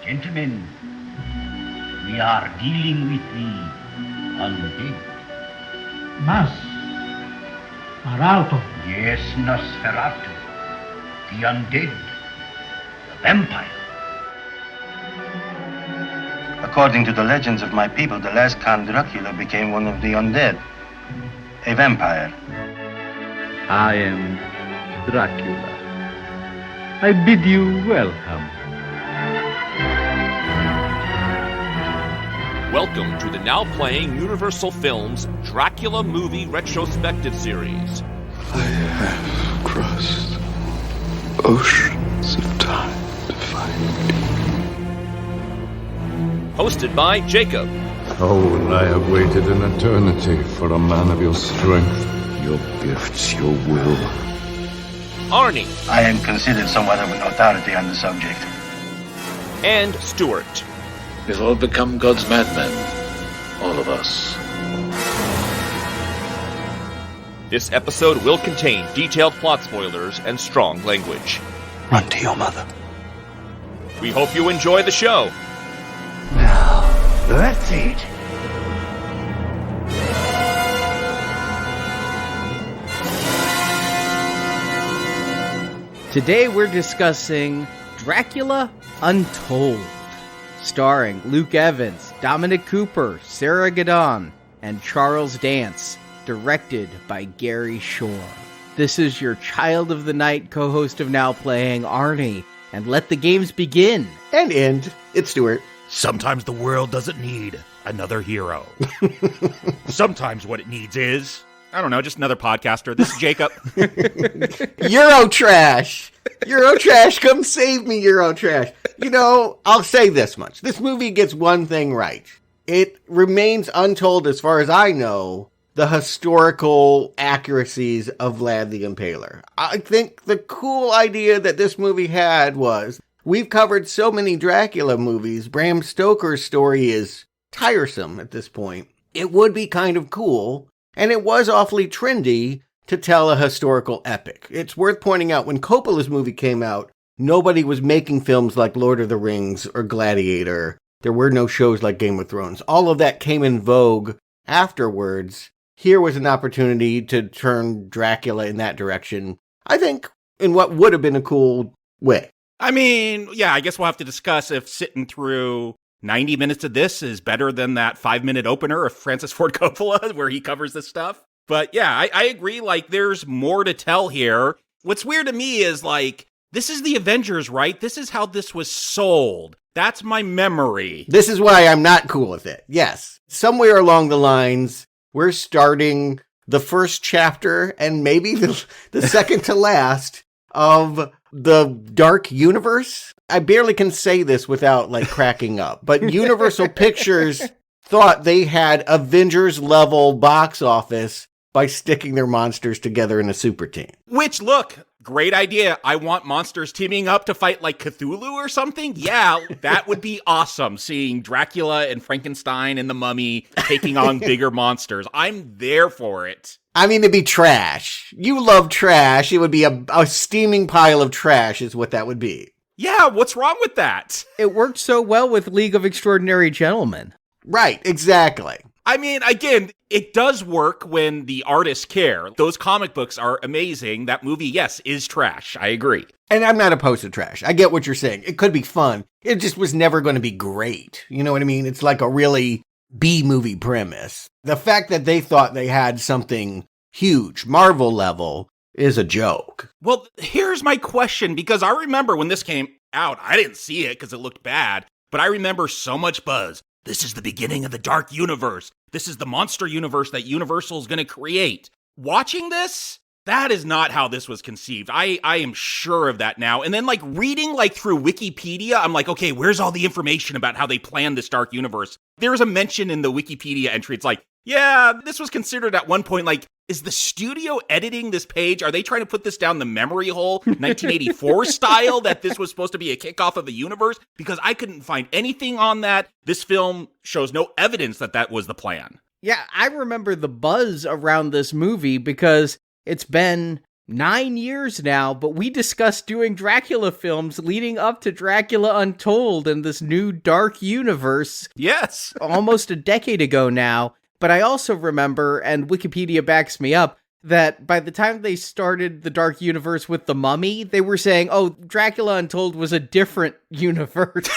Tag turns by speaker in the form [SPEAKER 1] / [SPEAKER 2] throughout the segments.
[SPEAKER 1] Gentlemen, we are dealing with the undead.
[SPEAKER 2] Mas, Maralto.
[SPEAKER 1] Yes, Nosferatu. The undead. The vampire.
[SPEAKER 3] According to the legends of my people, the last Count Dracula became one of the undead. A vampire.
[SPEAKER 4] I am Dracula. I bid you welcome.
[SPEAKER 5] Welcome to the now playing Universal Films Dracula Movie Retrospective Series.
[SPEAKER 6] I have crossed oceans of time to find you.
[SPEAKER 5] Hosted by Jacob.
[SPEAKER 6] Oh, I have waited an eternity for a man of your strength, your gifts, your will.
[SPEAKER 5] Arnie.
[SPEAKER 3] I am considered somewhat of an authority on the subject.
[SPEAKER 5] And Stuart.
[SPEAKER 7] We've all become God's madmen. All of us.
[SPEAKER 5] This episode will contain detailed plot spoilers and strong language.
[SPEAKER 6] Run to your mother.
[SPEAKER 5] We hope you enjoy the show.
[SPEAKER 1] Now, that's it.
[SPEAKER 8] Today we're discussing Dracula Untold, starring Luke Evans, Dominic Cooper, Sarah Gadon, and Charles Dance, directed by Gary Shore. This is your Child of the Night co-host of Now Playing, Arnie, and let the games begin.
[SPEAKER 9] And end. It's Stuart.
[SPEAKER 10] Sometimes the world doesn't need another hero. Sometimes what it needs is, I don't know, just another podcaster. This is Jacob.
[SPEAKER 9] Eurotrash! Eurotrash, come save me, Eurotrash. You know, I'll say this much. This movie gets one thing right. It remains untold, as far as I know, the historical accuracies of Vlad the Impaler. I think the cool idea that this movie had was, we've covered so many Dracula movies, Bram Stoker's story is tiresome at this point. It would be kind of cool, and it was awfully trendy to tell a historical epic. It's worth pointing out, when Coppola's movie came out, nobody was making films like Lord of the Rings or Gladiator. There were no shows like Game of Thrones. All of that came in vogue afterwards. Here was an opportunity to turn Dracula in that direction, I think, in what would have been a cool way.
[SPEAKER 10] I mean, yeah, I guess we'll have to discuss if sitting through 90 minutes of this is better than that 5-minute opener of Francis Ford Coppola where he covers this stuff. But yeah, I agree, like, there's more to tell here. What's weird to me is, like, this is the Avengers, right? This is how this was sold. That's my memory.
[SPEAKER 9] This is why I'm not cool with it. Yes. Somewhere along the lines, we're starting the first chapter and maybe the second to last of the Dark Universe. I barely can say this without, like, cracking up. But Universal Pictures thought they had Avengers-level box office by sticking their monsters together in a super team.
[SPEAKER 10] Which, look, great idea. I want monsters teaming up to fight like Cthulhu or something. Yeah, that would be awesome, seeing Dracula and Frankenstein and the Mummy taking on bigger monsters. I'm there for it.
[SPEAKER 9] I mean, it'd be trash. You love trash. It would be a steaming pile of trash is what that would be.
[SPEAKER 10] Yeah, what's wrong with that?
[SPEAKER 8] It worked so well with League of Extraordinary Gentlemen.
[SPEAKER 9] Right, exactly.
[SPEAKER 10] I mean, again, it does work when the artists care. Those comic books are amazing. That movie, yes, is trash. I agree.
[SPEAKER 9] And I'm not opposed to trash. I get what you're saying. It could be fun. It just was never going to be great. You know what I mean? It's like a really B-movie premise. The fact that they thought they had something huge, Marvel level, is a joke.
[SPEAKER 10] Well, here's my question, because I remember when this came out, I didn't see it because it looked bad, but I remember so much buzz. This is the beginning of the Dark Universe. This is the monster universe that Universal is going to create. Watching this, that is not how this was conceived. I am sure of that now. And then, like, reading, like, through Wikipedia, I'm like, okay, where's all the information about how they planned this Dark Universe? There's a mention in the Wikipedia entry. It's like, yeah, this was considered at one point, like, is the studio editing this page? Are they trying to put this down the memory hole, 1984 style, that this was supposed to be a kickoff of the universe? Because I couldn't find anything on that. This film shows no evidence that that was the plan.
[SPEAKER 8] Yeah, I remember the buzz around this movie because it's been 9 years now, but we discussed doing Dracula films leading up to Dracula Untold and this new dark universe.
[SPEAKER 10] Yes.
[SPEAKER 8] Almost a decade ago now. But I also remember, and Wikipedia backs me up, that by the time they started the dark universe with The Mummy, they were saying, oh, Dracula Untold was a different universe.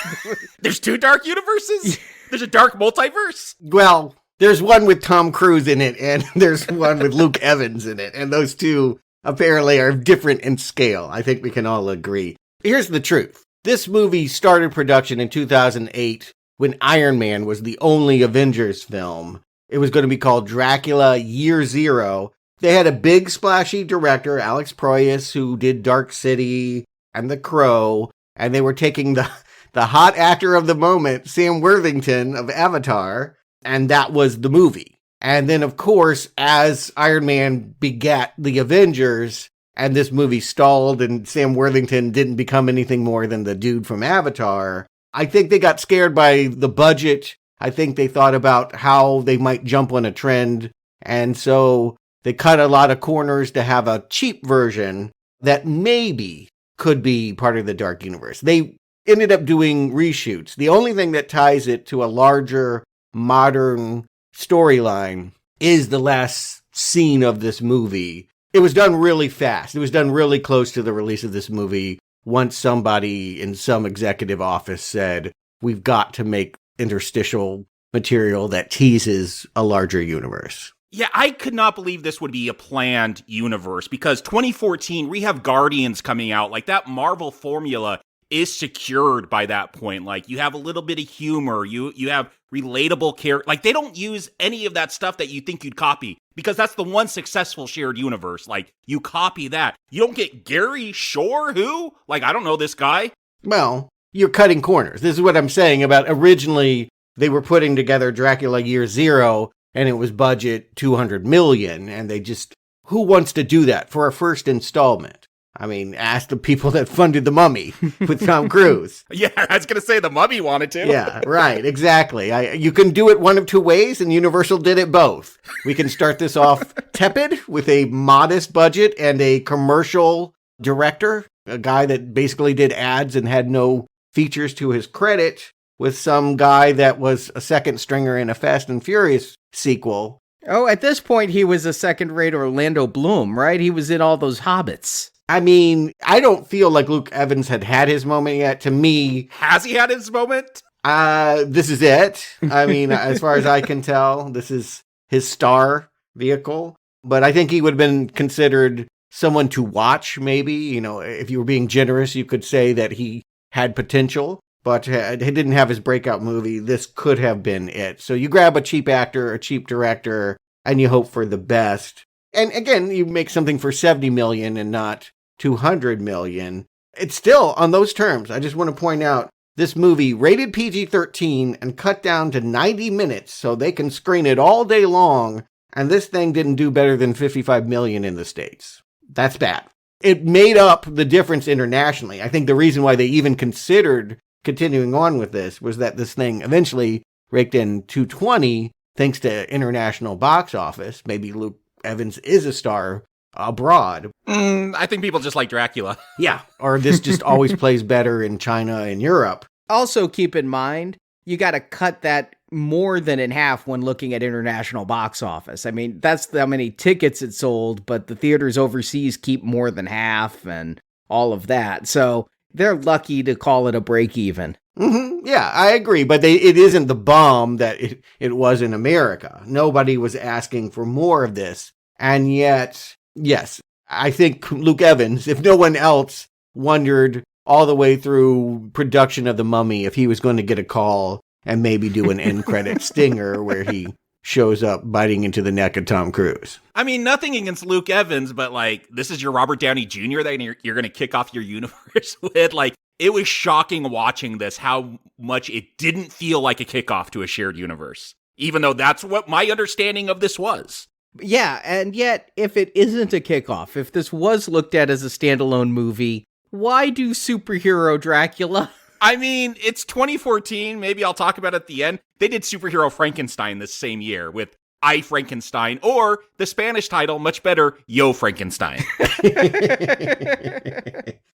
[SPEAKER 10] There's 2 dark universes? There's a dark multiverse?
[SPEAKER 9] Well, there's one with Tom Cruise in it, and there's one with Luke Evans in it, and those two apparently are different in scale. I think we can all agree. Here's the truth. This movie started production in 2008 when Iron Man was the only Avengers film. It was going to be called Dracula Year Zero. They had a big splashy director, Alex Proyas, who did Dark City and The Crow, and they were taking the hot actor of the moment, Sam Worthington of Avatar, and that was the movie. And then, of course, as Iron Man begat the Avengers, and this movie stalled and Sam Worthington didn't become anything more than the dude from Avatar, I think they got scared by the budget. I think they thought about how they might jump on a trend, and so they cut a lot of corners to have a cheap version that maybe could be part of the Dark Universe. They ended up doing reshoots. The only thing that ties it to a larger, modern storyline is the last scene of this movie. It was done really fast. It was done really close to the release of this movie once somebody in some executive office said, we've got to make interstitial material that teases a larger universe.
[SPEAKER 10] Yeah, I could not believe this would be a planned universe because 2014, we have Guardians coming out. Like, that Marvel formula is secured by that point. Like, you have a little bit of humor, you have relatable characters. Like, they don't use any of that stuff that you think you'd copy because that's the one successful shared universe. Like, you copy that. You don't get Gary Shore, who? Like, I don't know this guy.
[SPEAKER 9] Well, you're cutting corners. This is what I'm saying about originally they were putting together Dracula Year Zero, and it was budget $200 million, and they just, who wants to do that for a first installment? I mean, ask the people that funded The Mummy with Tom Cruise.
[SPEAKER 10] Yeah, I was going to say The Mummy wanted to.
[SPEAKER 9] Yeah, right, exactly. You can do it one of two ways, and Universal did it both. We can start this off tepid with a modest budget and a commercial director, a guy that basically did ads and had no features to his credit, with some guy that was a second stringer in a Fast and Furious sequel.
[SPEAKER 8] Oh, at this point, he was a second-rate Orlando Bloom, right? He was in all those Hobbits.
[SPEAKER 9] I mean, I don't feel like Luke Evans had his moment yet. To me...
[SPEAKER 10] Has he had his moment?
[SPEAKER 9] This is it. I mean, as far as I can tell, this is his star vehicle. But I think he would have been considered someone to watch, maybe. You know, if you were being generous, you could say that he had potential, but he didn't have his breakout movie. This could have been it. So you grab a cheap actor, a cheap director, and you hope for the best. And again, you make something for $70 million and not $200 million. It's still on those terms. I just want to point out this movie rated PG-13 and cut down to 90 minutes so they can screen it all day long. And this thing didn't do better than $55 million in the States. That's bad. It made up the difference internationally. I think the reason why they even considered continuing on with this was that this thing eventually raked in $220 thanks to international box office. Maybe Luke Evans is a star abroad.
[SPEAKER 10] I think people just like Dracula.
[SPEAKER 9] Yeah, or this just always plays better in China and Europe.
[SPEAKER 8] Also keep in mind, you got to cut that more than in half when looking at international box office. I mean, that's how many tickets it sold, but the theaters overseas keep more than half and all of that. So they're lucky to call it a break even.
[SPEAKER 9] Mm-hmm. Yeah, I agree. But it isn't the bomb that it was in America. Nobody was asking for more of this. And yet, yes, I think Luke Evans, if no one else, wondered all the way through production of The Mummy if he was going to get a call and maybe do an end credit stinger where he shows up biting into the neck of Tom Cruise.
[SPEAKER 10] I mean, nothing against Luke Evans, but like, this is your Robert Downey Jr. that you're going to kick off your universe with. Like, it was shocking watching this, how much it didn't feel like a kickoff to a shared universe, even though that's what my understanding of this was.
[SPEAKER 8] Yeah, and yet, if it isn't a kickoff, if this was looked at as a standalone movie, why do superhero Dracula?
[SPEAKER 10] I mean, it's 2014. Maybe I'll talk about it at the end. They did Superhero Frankenstein this same year with I Frankenstein, or the Spanish title, much better, Yo Frankenstein.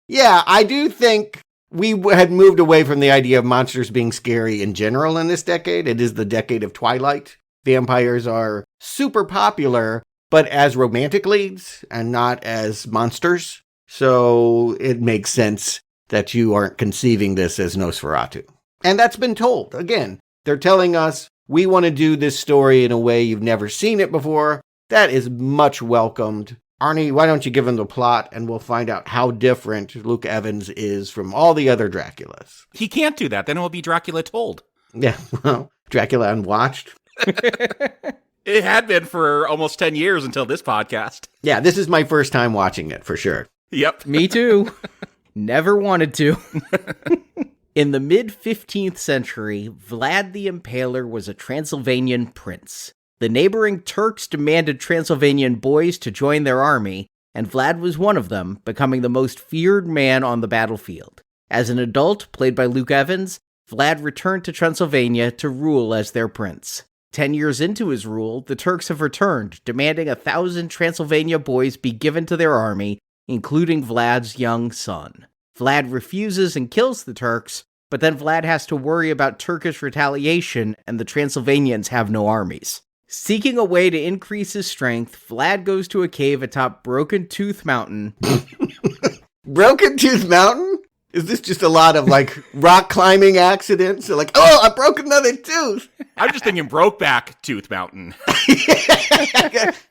[SPEAKER 9] Yeah, I do think we had moved away from the idea of monsters being scary in general in this decade. It is the decade of Twilight. Vampires are super popular, but as romantic leads and not as monsters. So it makes sense that you aren't conceiving this as Nosferatu. And that's been told. Again, they're telling us, we want to do this story in a way you've never seen it before. That is much welcomed. Arnie, why don't you give him the plot and we'll find out how different Luke Evans is from all the other Draculas.
[SPEAKER 10] He can't do that. Then it will be Dracula Told.
[SPEAKER 9] Yeah, well, Dracula Unwatched.
[SPEAKER 10] It had been for almost 10 years until this podcast.
[SPEAKER 9] Yeah, this is my first time watching it, for sure.
[SPEAKER 10] Yep.
[SPEAKER 8] Me too. Never wanted to. In the mid-15th century, Vlad the Impaler was a Transylvanian prince. The neighboring Turks demanded Transylvanian boys to join their army, and Vlad was one of them, becoming the most feared man on the battlefield. As an adult, played by Luke Evans, Vlad returned to Transylvania to rule as their prince. 10 years into his rule, the Turks have returned, demanding 1,000 Transylvania boys be given to their army, including Vlad's young son. Vlad refuses and kills the Turks, but then Vlad has to worry about Turkish retaliation, and the Transylvanians have no armies. Seeking a way to increase his strength, Vlad goes to a cave atop Broken Tooth Mountain.
[SPEAKER 9] Broken Tooth Mountain? Is this just a lot of, rock climbing accidents? Or oh, I broke another tooth!
[SPEAKER 10] I'm just thinking Brokeback Tooth Mountain.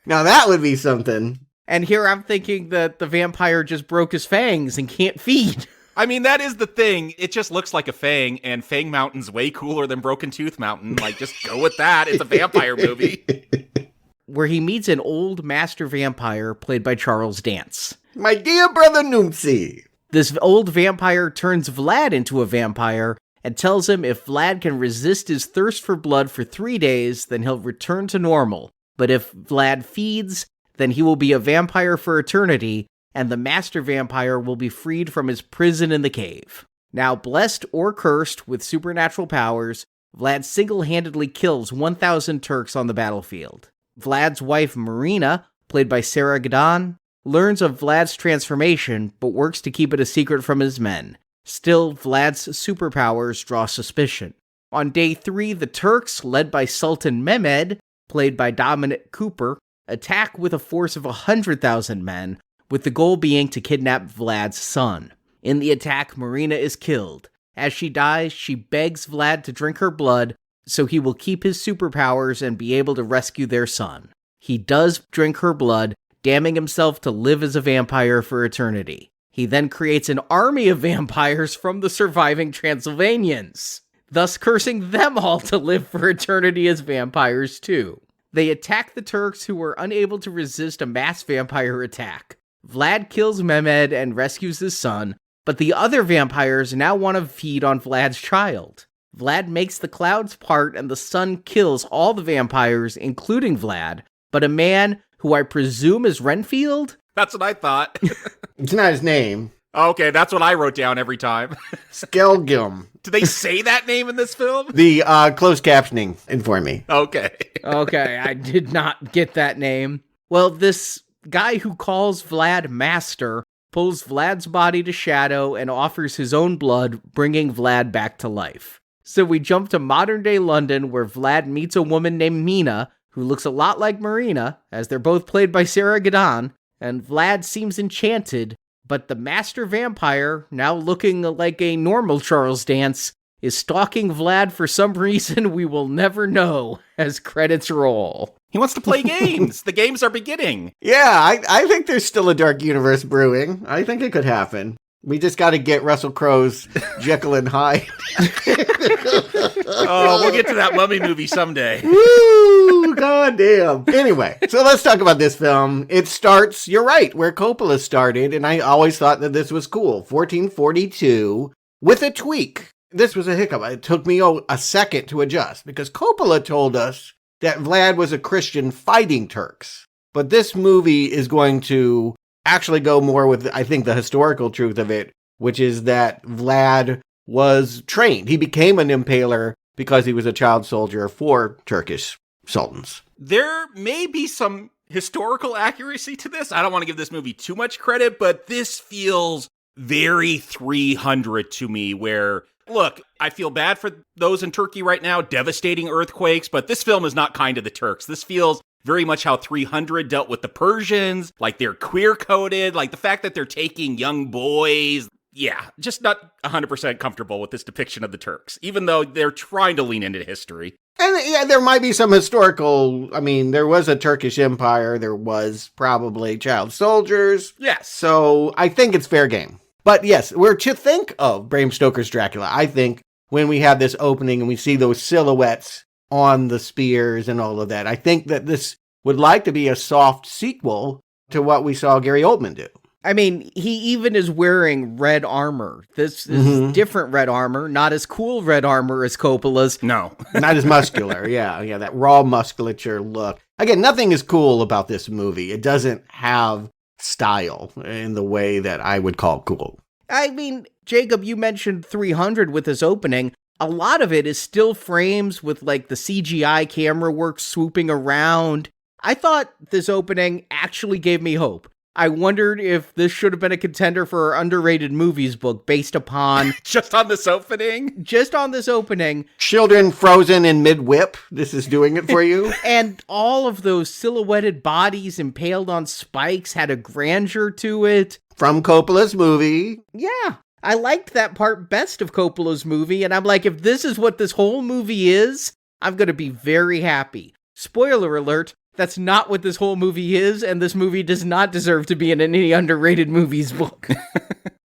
[SPEAKER 9] Now that would be something.
[SPEAKER 8] And here I'm thinking that the vampire just broke his fangs and can't feed.
[SPEAKER 10] I mean, that is the thing. It just looks like a fang, and Fang Mountain's way cooler than Broken Tooth Mountain. Just go with that. It's a vampire movie.
[SPEAKER 8] Where he meets an old master vampire played by Charles Dance.
[SPEAKER 9] My dear brother Noomsy.
[SPEAKER 8] This old vampire turns Vlad into a vampire and tells him if Vlad can resist his thirst for blood for 3 days, then he'll return to normal. But if Vlad feeds, then he will be a vampire for eternity, and the master vampire will be freed from his prison in the cave. Now, blessed or cursed with supernatural powers, Vlad single-handedly kills 1,000 Turks on the battlefield. Vlad's wife, Marina, played by Sarah Gadon, learns of Vlad's transformation, but works to keep it a secret from his men. Still, Vlad's superpowers draw suspicion. On day 3, the Turks, led by Sultan Mehmed, played by Dominic Cooper, attack with a force of 100,000 men, with the goal being to kidnap Vlad's son. In the attack, Marina is killed. As she dies, she begs Vlad to drink her blood so he will keep his superpowers and be able to rescue their son. He does drink her blood, damning himself to live as a vampire for eternity. He then creates an army of vampires from the surviving Transylvanians, thus cursing them all to live for eternity as vampires too. They attack the Turks, who were unable to resist a mass vampire attack. Vlad kills Mehmed and rescues his son, but the other vampires now want to feed on Vlad's child. Vlad makes the clouds part and the sun kills all the vampires, including Vlad, but a man, who I presume is Renfield?
[SPEAKER 10] That's what I thought.
[SPEAKER 9] It's not his name.
[SPEAKER 10] Okay, that's what I wrote down every time.
[SPEAKER 9] Skelgum.
[SPEAKER 10] Do they say that name in this film?
[SPEAKER 9] The closed captioning informed me.
[SPEAKER 10] Okay.
[SPEAKER 8] Okay, I did not get that name. Well, this guy who calls Vlad Master pulls Vlad's body to shadow and offers his own blood, bringing Vlad back to life. So we jump to modern-day London, where Vlad meets a woman named Mina, who looks a lot like Marina, as they're both played by Sarah Gadon, and Vlad seems enchanted, but the master vampire, now looking like a normal Charles Dance, is stalking Vlad for some reason we will never know as credits roll.
[SPEAKER 10] He wants to play games. The games are beginning.
[SPEAKER 9] Yeah, I think there's still a dark universe brewing. I think it could happen. We just got to get Russell Crowe's Jekyll and Hyde.
[SPEAKER 10] Oh, we'll get to that Mummy movie someday.
[SPEAKER 9] Woo! Goddamn. Anyway, so let's talk about this film. It starts, you're right, where Coppola started, and I always thought that this was cool. 1442, with a tweak. This was a hiccup. It took me a second to adjust, because Coppola told us that Vlad was a Christian fighting Turks. But this movie is going to actually go more with, I think, the historical truth of it, which is that Vlad was trained. He became an impaler because he was a child soldier for Turkish sultans.
[SPEAKER 10] There may be some historical accuracy to this. I don't want to give this movie too much credit, but this feels very 300 to me, where, look, I feel bad for those in Turkey right now, devastating earthquakes, but this film is not kind to the Turks. This feels very much how 300 dealt with the Persians, like they're queer-coded, like the fact that they're taking young boys. Yeah, just not 100% comfortable with this depiction of the Turks, even though they're trying to lean into history.
[SPEAKER 9] And yeah, there might be some historical, I mean, there was a Turkish empire, there was probably child soldiers.
[SPEAKER 10] Yes.
[SPEAKER 9] So I think it's fair game. But yes, we're to think of Bram Stoker's Dracula. I think when we have this opening and we see those silhouettes on the spears and all of that, I think that this would like to be a soft sequel to what we saw Gary Oldman do.
[SPEAKER 8] I mean, he even is wearing red armor. This is different red armor, not as cool red armor as Coppola's.
[SPEAKER 10] No.
[SPEAKER 9] Not as muscular, yeah, that raw musculature look. Again, nothing is cool about this movie. It doesn't have style in the way that I would call cool.
[SPEAKER 8] I mean, Jacob, you mentioned 300 with this opening. A lot of it is still frames with, like, the CGI camera work swooping around. I thought this opening actually gave me hope. I wondered if this should have been a contender for our underrated movies book based upon...
[SPEAKER 10] Just on this opening?
[SPEAKER 8] Just on this opening.
[SPEAKER 9] Children frozen in mid-whip. This is doing it for you.
[SPEAKER 8] And all of those silhouetted bodies impaled on spikes had a grandeur to it.
[SPEAKER 9] From Coppola's movie.
[SPEAKER 8] Yeah. I liked that part best of Coppola's movie, and I'm like, if this is what this whole movie is, I'm going to be very happy. Spoiler alert, that's not what this whole movie is, and this movie does not deserve to be in any underrated movies book.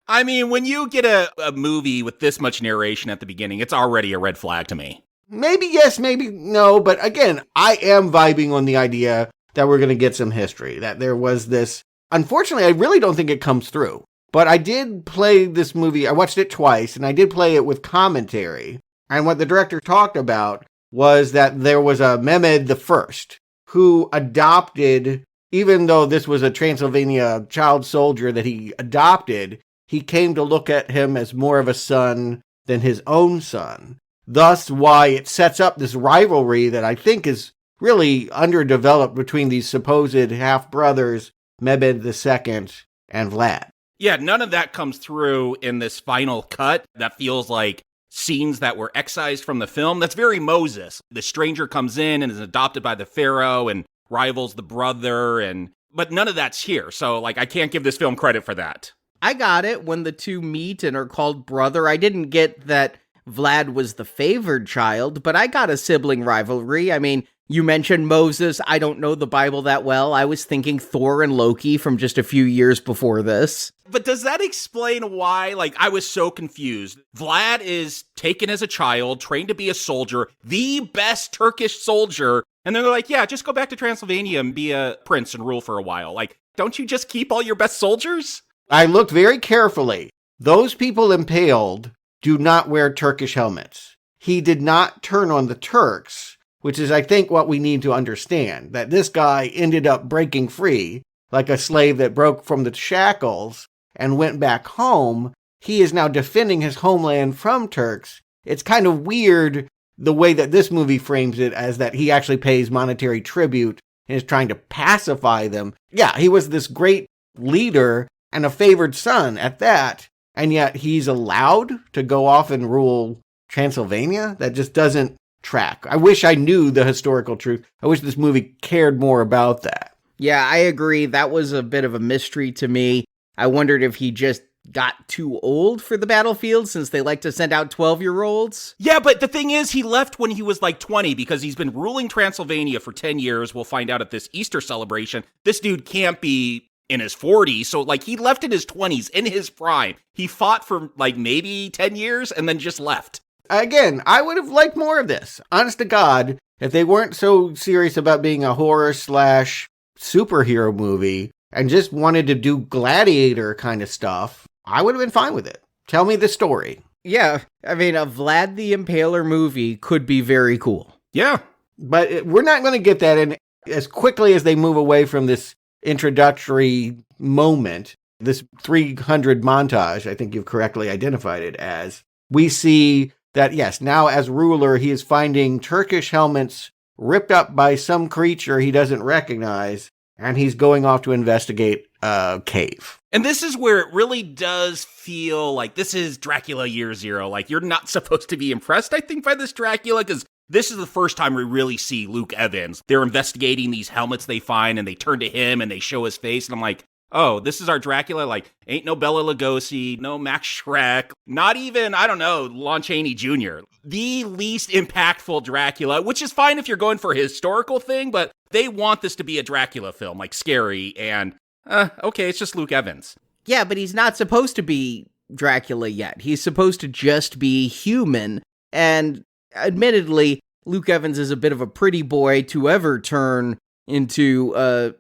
[SPEAKER 10] I mean, when you get a movie with this much narration at the beginning, it's already a red flag to me.
[SPEAKER 9] Maybe yes, maybe no, but again, I am vibing on the idea that we're going to get some history, that there was this. Unfortunately, I really don't think it comes through, but I did play this movie. I watched it twice, and I did play it with commentary, and what the director talked about was that there was a Mehmed the First, who adopted, even though this was a Transylvania child soldier that he adopted, he came to look at him as more of a son than his own son. Thus why it sets up this rivalry that I think is really underdeveloped between these supposed half-brothers, Mehmed II and Vlad.
[SPEAKER 10] Yeah, none of that comes through in this final cut. That feels like scenes that were excised from the film. That's very Moses. The stranger comes in and is adopted by the pharaoh and rivals the brother, but none of that's here. So, like, I can't give this film credit for that.
[SPEAKER 8] I got it when the two meet and are called brother. I didn't get that Vlad was the favored child, but I got a sibling rivalry. I mean, you mentioned Moses. I don't know the Bible that well. I was thinking Thor and Loki from just a few years before this.
[SPEAKER 10] But does that explain why, like, I was so confused? Vlad is taken as a child, trained to be a soldier, the best Turkish soldier, and then they're like, yeah, just go back to Transylvania and be a prince and rule for a while. Like, don't you just keep all your best soldiers?
[SPEAKER 9] I looked very carefully. Those people impaled do not wear Turkish helmets. He did not turn on the Turks, which is, I think, what we need to understand, that this guy ended up breaking free, like a slave that broke from the shackles and went back home. He is now defending his homeland from Turks. It's kind of weird the way that this movie frames it, as that he actually pays monetary tribute and is trying to pacify them. Yeah, he was this great leader and a favored son at that, and yet he's allowed to go off and rule Transylvania? That just doesn't track. I wish I knew the historical truth. I wish this movie cared more about that.
[SPEAKER 8] Yeah, I agree. That was a bit of a mystery to me. I wondered if he just got too old for the battlefield since they like to send out 12-year-olds.
[SPEAKER 10] Yeah, but the thing is, he left when he was like 20 because he's been ruling Transylvania for 10 years. We'll find out at this Easter celebration. This dude can't be in his 40s. So, like, he left in his 20s, in his prime. He fought for, like, maybe 10 years and then just left.
[SPEAKER 9] Again, I would have liked more of this. Honest to God, if they weren't so serious about being a horror/superhero movie and just wanted to do gladiator kind of stuff, I would have been fine with it. Tell me the story.
[SPEAKER 8] Yeah, I mean, a Vlad the Impaler movie could be very cool.
[SPEAKER 10] Yeah.
[SPEAKER 9] But we're not going to get that in as quickly as they move away from this introductory moment, this 300 montage, I think you've correctly identified it as. We see that, yes, now as ruler, he is finding Turkish helmets ripped up by some creature he doesn't recognize, and he's going off to investigate a cave.
[SPEAKER 10] And this is where it really does feel like this is Dracula Year Zero. Like, you're not supposed to be impressed, I think, by this Dracula, because this is the first time we really see Luke Evans. They're investigating these helmets they find, and they turn to him, and they show his face, and I'm like, oh, this is our Dracula? Like, ain't no Bela Lugosi, no Max Schreck, not even, I don't know, Lon Chaney Jr. The least impactful Dracula, which is fine if you're going for a historical thing, but they want this to be a Dracula film, like scary, and, okay, it's just Luke Evans.
[SPEAKER 8] Yeah, but he's not supposed to be Dracula yet. He's supposed to just be human, and admittedly, Luke Evans is a bit of a pretty boy to ever turn into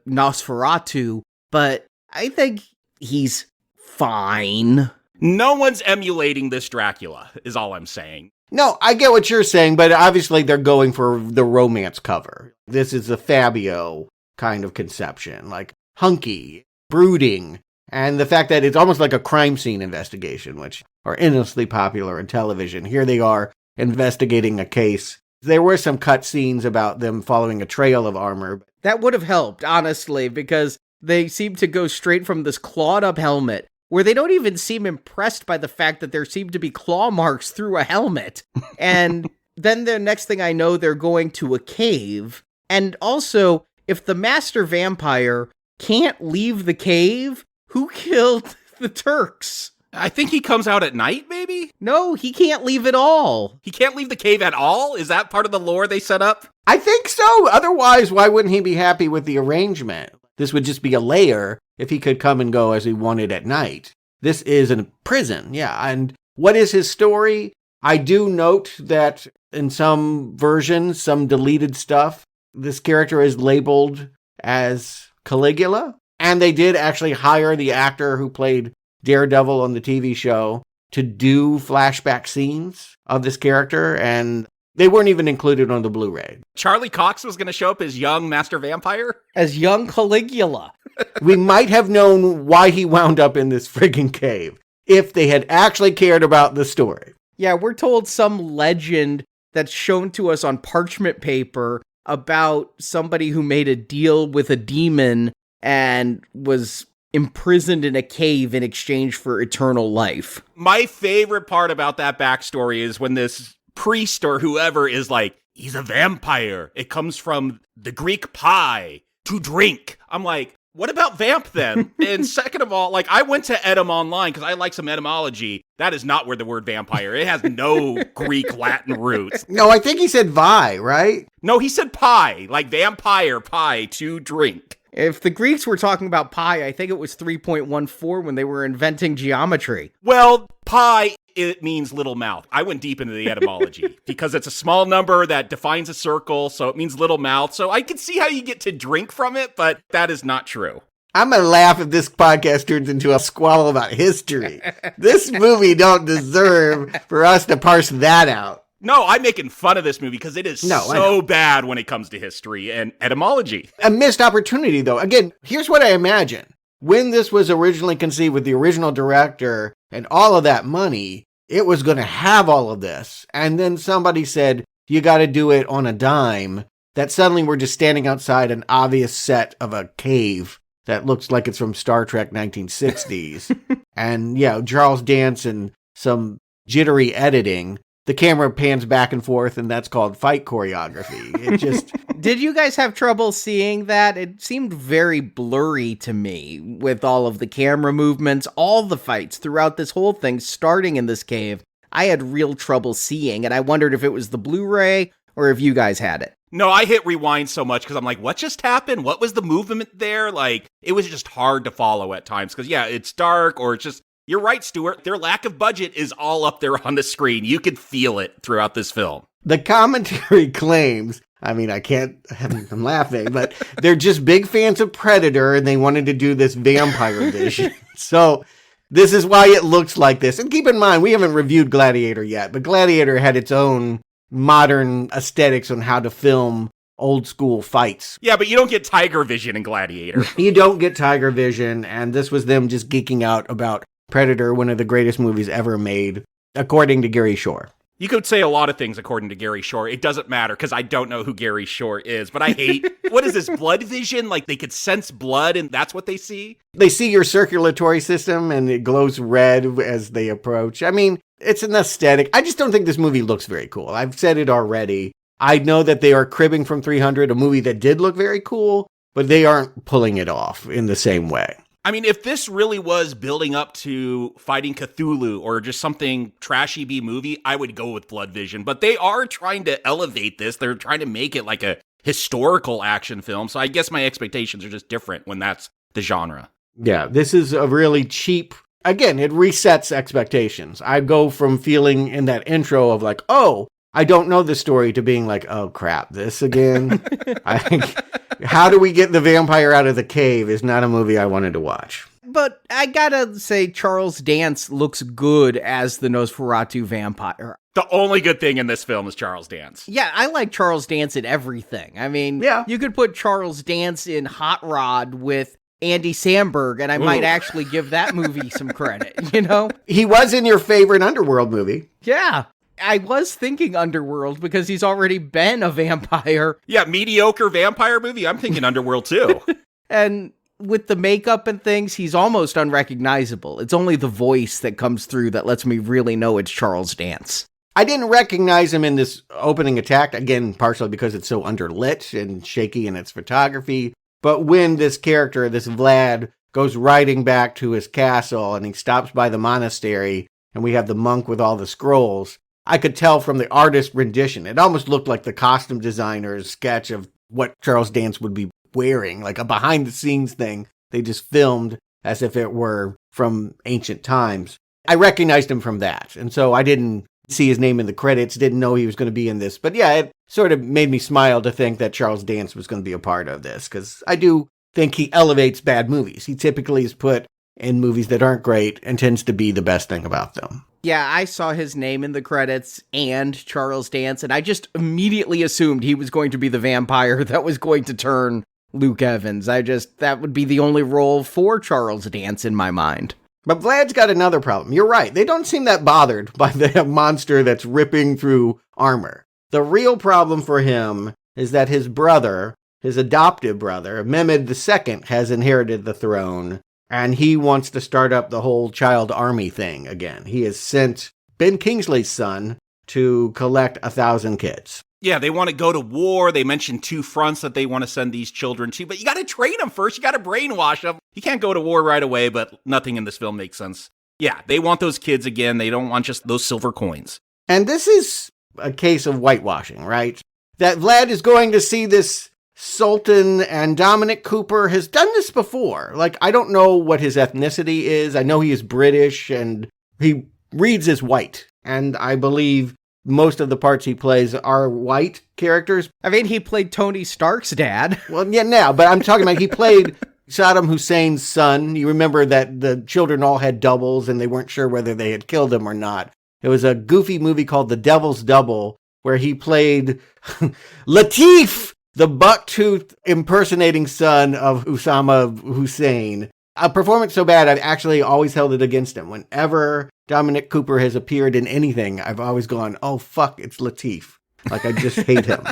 [SPEAKER 8] Nosferatu, but I think he's fine.
[SPEAKER 10] No one's emulating this Dracula, is all I'm saying.
[SPEAKER 9] No, I get what you're saying, but obviously they're going for the romance cover. This is a Fabio kind of conception, like hunky, brooding, and the fact that it's almost like a crime scene investigation, which are endlessly popular in television. Here they are investigating a case. There were some cut scenes about them following a trail of armor.
[SPEAKER 8] That would have helped, honestly, because they seem to go straight from this clawed-up helmet, where they don't even seem impressed by the fact that there seem to be claw marks through a helmet. And then the next thing I know, they're going to a cave. And also, if the master vampire can't leave the cave, who killed the Turks?
[SPEAKER 10] I think he comes out at night, maybe?
[SPEAKER 8] No, he can't leave at all.
[SPEAKER 10] He can't leave the cave at all? Is that part of the lore they set up?
[SPEAKER 9] I think so. Otherwise, why wouldn't he be happy with the arrangement? This would just be a layer if he could come and go as he wanted at night. This is a prison, yeah. And what is his story? I do note that in some versions, some deleted stuff, this character is labeled as Caligula. And they did actually hire the actor who played Daredevil on the TV show to do flashback scenes of this character, and they weren't even included on the Blu-ray.
[SPEAKER 10] Charlie Cox was going to show up as young Master Vampire?
[SPEAKER 8] As young Caligula.
[SPEAKER 9] We might have known why he wound up in this friggin' cave if they had actually cared about the story.
[SPEAKER 8] Yeah, we're told some legend that's shown to us on parchment paper about somebody who made a deal with a demon and was imprisoned in a cave in exchange for eternal life.
[SPEAKER 10] My favorite part about that backstory is when this priest or whoever is like, he's a vampire. It comes from the Greek pi, to drink. I'm like, what about vamp then? And second of all, like, I went to Edom online because I like some etymology. That is not where the word vampire. It has no Greek Latin roots.
[SPEAKER 9] No, I think he said vi, right?
[SPEAKER 10] No, he said pi, like vampire, pi, to drink.
[SPEAKER 8] If the Greeks were talking about pi, I think it was 3.14 when they were inventing geometry.
[SPEAKER 10] Well, pi, it means little mouth. I went deep into the etymology because it's a small number that defines a circle, so it means little mouth. So I can see how you get to drink from it, but that is not true.
[SPEAKER 9] I'm going to laugh if this podcast turns into a squabble about history. This movie don't deserve for us to parse that out.
[SPEAKER 10] No, I'm making fun of this movie because it is so bad when it comes to history and etymology.
[SPEAKER 9] A missed opportunity, though. Again, here's what I imagine. When this was originally conceived with the original director and all of that money, it was going to have all of this. And then somebody said, you got to do it on a dime. That suddenly we're just standing outside an obvious set of a cave that looks like it's from Star Trek 1960s. And, yeah, Charles Dance and some jittery editing. The camera pans back and forth, and that's called fight choreography. It just...
[SPEAKER 8] Did you guys have trouble seeing that? It seemed very blurry to me with all of the camera movements, all the fights throughout this whole thing, starting in this cave. I had real trouble seeing, and I wondered if it was the Blu-ray or if you guys had it.
[SPEAKER 10] No, I hit rewind so much because I'm like, what just happened? What was the movement there? Like, it was just hard to follow at times because, yeah, it's dark or it's just... You're right, Stuart. Their lack of budget is all up there on the screen. You can feel it throughout this film.
[SPEAKER 9] The commentary claims, I mean, I'm laughing, but they're just big fans of Predator and they wanted to do this vampire edition. So this is why it looks like this. And keep in mind, we haven't reviewed Gladiator yet, but Gladiator had its own modern aesthetics on how to film old school fights.
[SPEAKER 10] Yeah, but you don't get tiger vision in Gladiator.
[SPEAKER 9] You don't get tiger vision, and this was them just geeking out about Predator, one of the greatest movies ever made, according to Gary Shore.
[SPEAKER 10] You could say a lot of things according to Gary Shore. It doesn't matter because I don't know who Gary Shore is, but I hate, what is this, blood vision? Like they could sense blood and that's what they see?
[SPEAKER 9] They see your circulatory system and it glows red as they approach. I mean, it's an aesthetic. I just don't think this movie looks very cool. I've said it already. I know that they are cribbing from 300, a movie that did look very cool, but they aren't pulling it off in the same way.
[SPEAKER 10] I mean, if this really was building up to fighting Cthulhu or just something trashy B movie, I would go with Blood Vision. But they are trying to elevate this. They're trying to make it like a historical action film. So I guess my expectations are just different when that's the genre.
[SPEAKER 9] Yeah, this is a really cheap, again, it resets expectations. I go from feeling in that intro of like, oh, I don't know the story to being like, oh crap, this again? How do we get the vampire out of the cave is not a movie I wanted to watch.
[SPEAKER 8] But I gotta say, Charles Dance looks good as the Nosferatu vampire.
[SPEAKER 10] The only good thing in this film is Charles Dance.
[SPEAKER 8] Yeah, I like Charles Dance in everything. I mean,
[SPEAKER 9] yeah.
[SPEAKER 8] You could put Charles Dance in Hot Rod with Andy Samberg, and I might actually give that movie some credit, you know?
[SPEAKER 9] He was in your favorite Underworld movie.
[SPEAKER 8] Yeah. I was thinking Underworld because he's already been a vampire.
[SPEAKER 10] Yeah, mediocre vampire movie. I'm thinking Underworld too.
[SPEAKER 8] And with the makeup and things, he's almost unrecognizable. It's only the voice that comes through that lets me really know it's Charles Dance.
[SPEAKER 9] I didn't recognize him in this opening attack, again, partially because it's so underlit and shaky in its photography. But when this character, this Vlad, goes riding back to his castle and he stops by the monastery and we have the monk with all the scrolls, I could tell from the artist rendition. It almost looked like the costume designer's sketch of what Charles Dance would be wearing, like a behind-the-scenes thing. They just filmed as if it were from ancient times. I recognized him from that, and so I didn't see his name in the credits, didn't know he was going to be in this. But yeah, it sort of made me smile to think that Charles Dance was going to be a part of this, because I do think he elevates bad movies. He typically is put in movies that aren't great and tends to be the best thing about them.
[SPEAKER 8] Yeah, I saw his name in the credits and Charles Dance, and I just immediately assumed he was going to be the vampire that was going to turn Luke Evans. That would be the only role for Charles Dance in my mind.
[SPEAKER 9] But Vlad's got another problem. You're right. They don't seem that bothered by the monster that's ripping through armor. The real problem for him is that his brother, his adoptive brother, Mehmed II, has inherited the throne. And he wants to start up the whole child army thing again. He has sent Ben Kingsley's son to collect 1,000 kids.
[SPEAKER 10] Yeah, they want to go to war. They mentioned 2 fronts that they want to send these children to, but you got to train them first. You got to brainwash them. You can't go to war right away, but nothing in this film makes sense. Yeah, they want those kids again. They don't want just those silver coins.
[SPEAKER 9] And this is a case of whitewashing, right? That Vlad is going to see this Sultan, and Dominic Cooper has done this before. Like, I don't know what his ethnicity is. I know he is British and he reads as white. And I believe most of the parts he plays are white characters.
[SPEAKER 8] I mean, he played Tony Stark's dad.
[SPEAKER 9] Well, yeah, now, but I'm talking about he played Saddam Hussein's son. You remember that the children all had doubles and they weren't sure whether they had killed him or not. It was a goofy movie called The Devil's Double where he played Latif, the buck-toothed impersonating son of Osama Hussein. A performance so bad, I've actually always held it against him. Whenever Dominic Cooper has appeared in anything, I've always gone, oh, fuck, it's Latif. Like, I just hate him.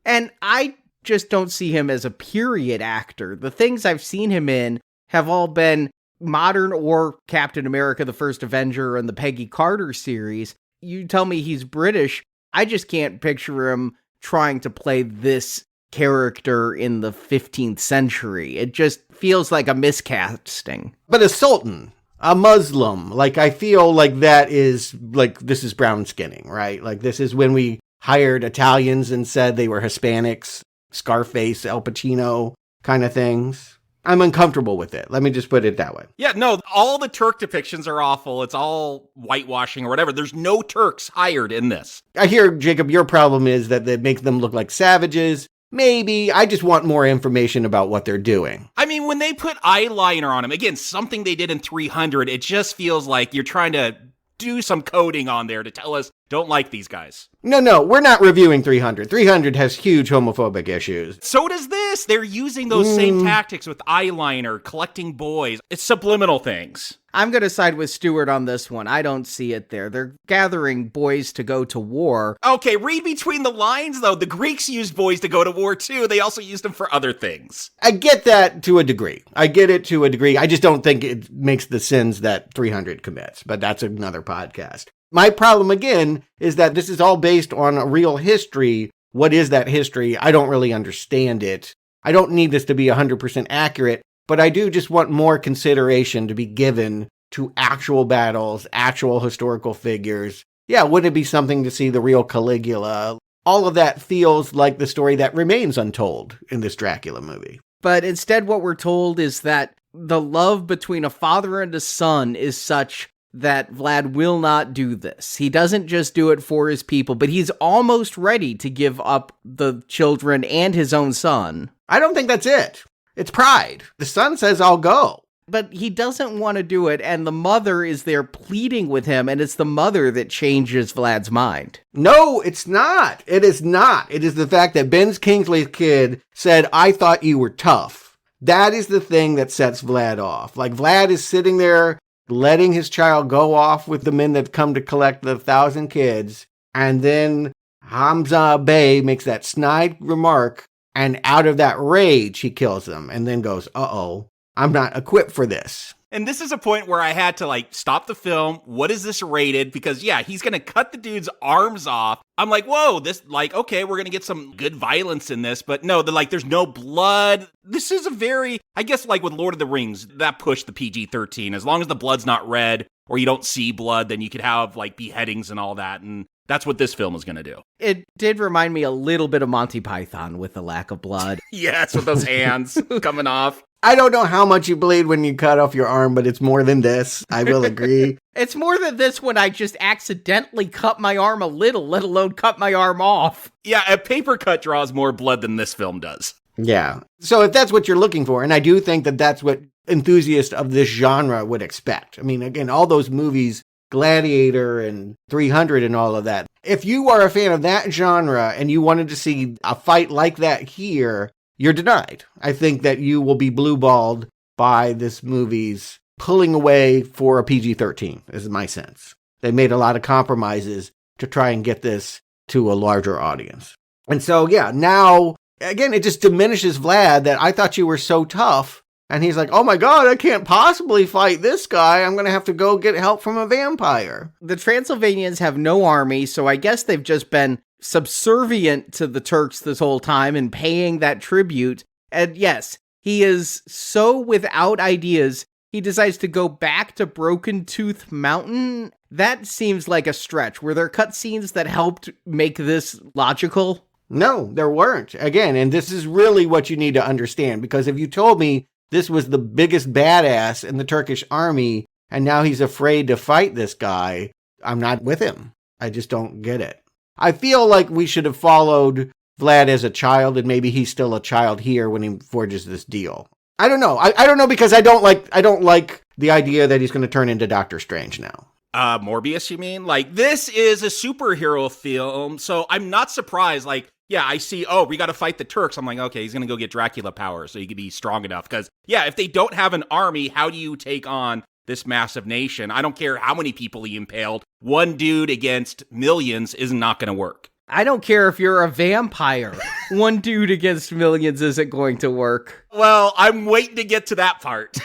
[SPEAKER 8] And I just don't see him as a period actor. The things I've seen him in have all been modern or Captain America, the First Avenger, and the Peggy Carter series. You tell me he's British, I just can't picture him trying to play this character in the 15th century. It just feels like a miscasting.
[SPEAKER 9] But a sultan, a Muslim, like I feel like that is like, this is brown skinning, right? Like this is when we hired Italians and said they were Hispanics, Scarface, Al Pacino kind of things. I'm uncomfortable with it. Let me just put it that way.
[SPEAKER 10] Yeah, no, all the Turk depictions are awful. It's all whitewashing or whatever. There's no Turks hired in this.
[SPEAKER 9] I hear, Jacob, your problem is that it makes them look like savages. Maybe. I just want more information about what they're doing.
[SPEAKER 10] I mean, when they put eyeliner on them, again, something they did in 300, it just feels like you're trying to do some coding on there to tell us, don't like these guys.
[SPEAKER 9] No, we're not reviewing 300. 300 has huge homophobic issues.
[SPEAKER 10] So does this. They're using those same tactics with eyeliner, collecting boys. It's subliminal things.
[SPEAKER 8] I'm going to side with Stuart on this one. I don't see it there. They're gathering boys to go to war.
[SPEAKER 10] Okay, read between the lines, though. The Greeks used boys to go to war, too. They also used them for other things.
[SPEAKER 9] I get that to a degree. I get it to a degree. I just don't think it makes the sins that 300 commits, but that's another podcast. My problem, again, is that this is all based on a real history. What is that history? I don't really understand it. I don't need this to be 100% accurate, but I do just want more consideration to be given to actual battles, actual historical figures. Yeah, wouldn't it be something to see the real Caligula? All of that feels like the story that remains untold in this Dracula movie.
[SPEAKER 8] But instead what we're told is that the love between a father and a son is such that Vlad will not do this. He doesn't just do it for his people, but he's almost ready to give up the children and his own son.
[SPEAKER 9] I don't think that's it. It's pride. The son says, I'll go.
[SPEAKER 8] But he doesn't want to do it, and the mother is there pleading with him, and it's the mother that changes Vlad's mind.
[SPEAKER 9] No, it's not. It is not. It is the fact that Ben Kingsley's kid said, I thought you were tough. That is the thing that sets Vlad off. Like, Vlad is sitting there letting his child go off with the men that come to collect the 1,000 kids, and then Hamza Bey makes that snide remark, and out of that rage, he kills them, and then goes, uh-oh, I'm not equipped for this.
[SPEAKER 10] And this is a point where I had to, stop the film. What is this rated? Because, yeah, he's going to cut the dude's arms off. I'm like, whoa, okay, we're going to get some good violence in this. But no, there's no blood. This is a very, I guess, like with Lord of the Rings, that pushed the PG-13. As long as the blood's not red or you don't see blood, then you could have, beheadings and all that. And that's what this film is going to do.
[SPEAKER 8] It did remind me a little bit of Monty Python with the lack of blood.
[SPEAKER 10] Yes, with those hands coming off.
[SPEAKER 9] I don't know how much you bleed when you cut off your arm, but it's more than this. I will agree.
[SPEAKER 8] It's more than this when I just accidentally cut my arm a little, let alone cut my arm off.
[SPEAKER 10] Yeah, a paper cut draws more blood than this film does.
[SPEAKER 9] Yeah. So if that's what you're looking for, and I do think that that's what enthusiasts of this genre would expect. I mean, again, all those movies, Gladiator and 300 and all of that. If you are a fan of that genre and you wanted to see a fight like that here, you're denied. I think that you will be blue-balled by this movie's pulling away for a PG-13, is my sense. They made a lot of compromises to try and get this to a larger audience. And so, yeah, now, again, it just diminishes Vlad that I thought you were so tough. And he's like, oh my God, I can't possibly fight this guy. I'm going to have to go get help from a vampire.
[SPEAKER 8] The Transylvanians have no army, so I guess they've just been subservient to the Turks this whole time and paying that tribute. And yes, he is so without ideas, he decides to go back to Broken Tooth Mountain. That seems like a stretch. Were there cutscenes that helped make this logical?
[SPEAKER 9] No, there weren't. Again, and this is really what you need to understand, because if you told me this was the biggest badass in the Turkish army, and now he's afraid to fight this guy, I'm not with him. I just don't get it. I feel like we should have followed Vlad as a child, and maybe he's still a child here when he forges this deal. I don't know. I don't know, because I don't like the idea that he's going to turn into Doctor Strange now.
[SPEAKER 10] Morbius, you mean? This is a superhero film, so I'm not surprised. Yeah, I see, we got to fight the Turks. I'm like, okay, he's going to go get Dracula powers so he could be strong enough. Because, yeah, if they don't have an army, how do you take on this massive nation? I don't care how many people he impaled. One dude against millions is not going to work.
[SPEAKER 8] I don't care if you're a vampire. One dude against millions isn't going to work.
[SPEAKER 10] Well, I'm waiting to get to that part.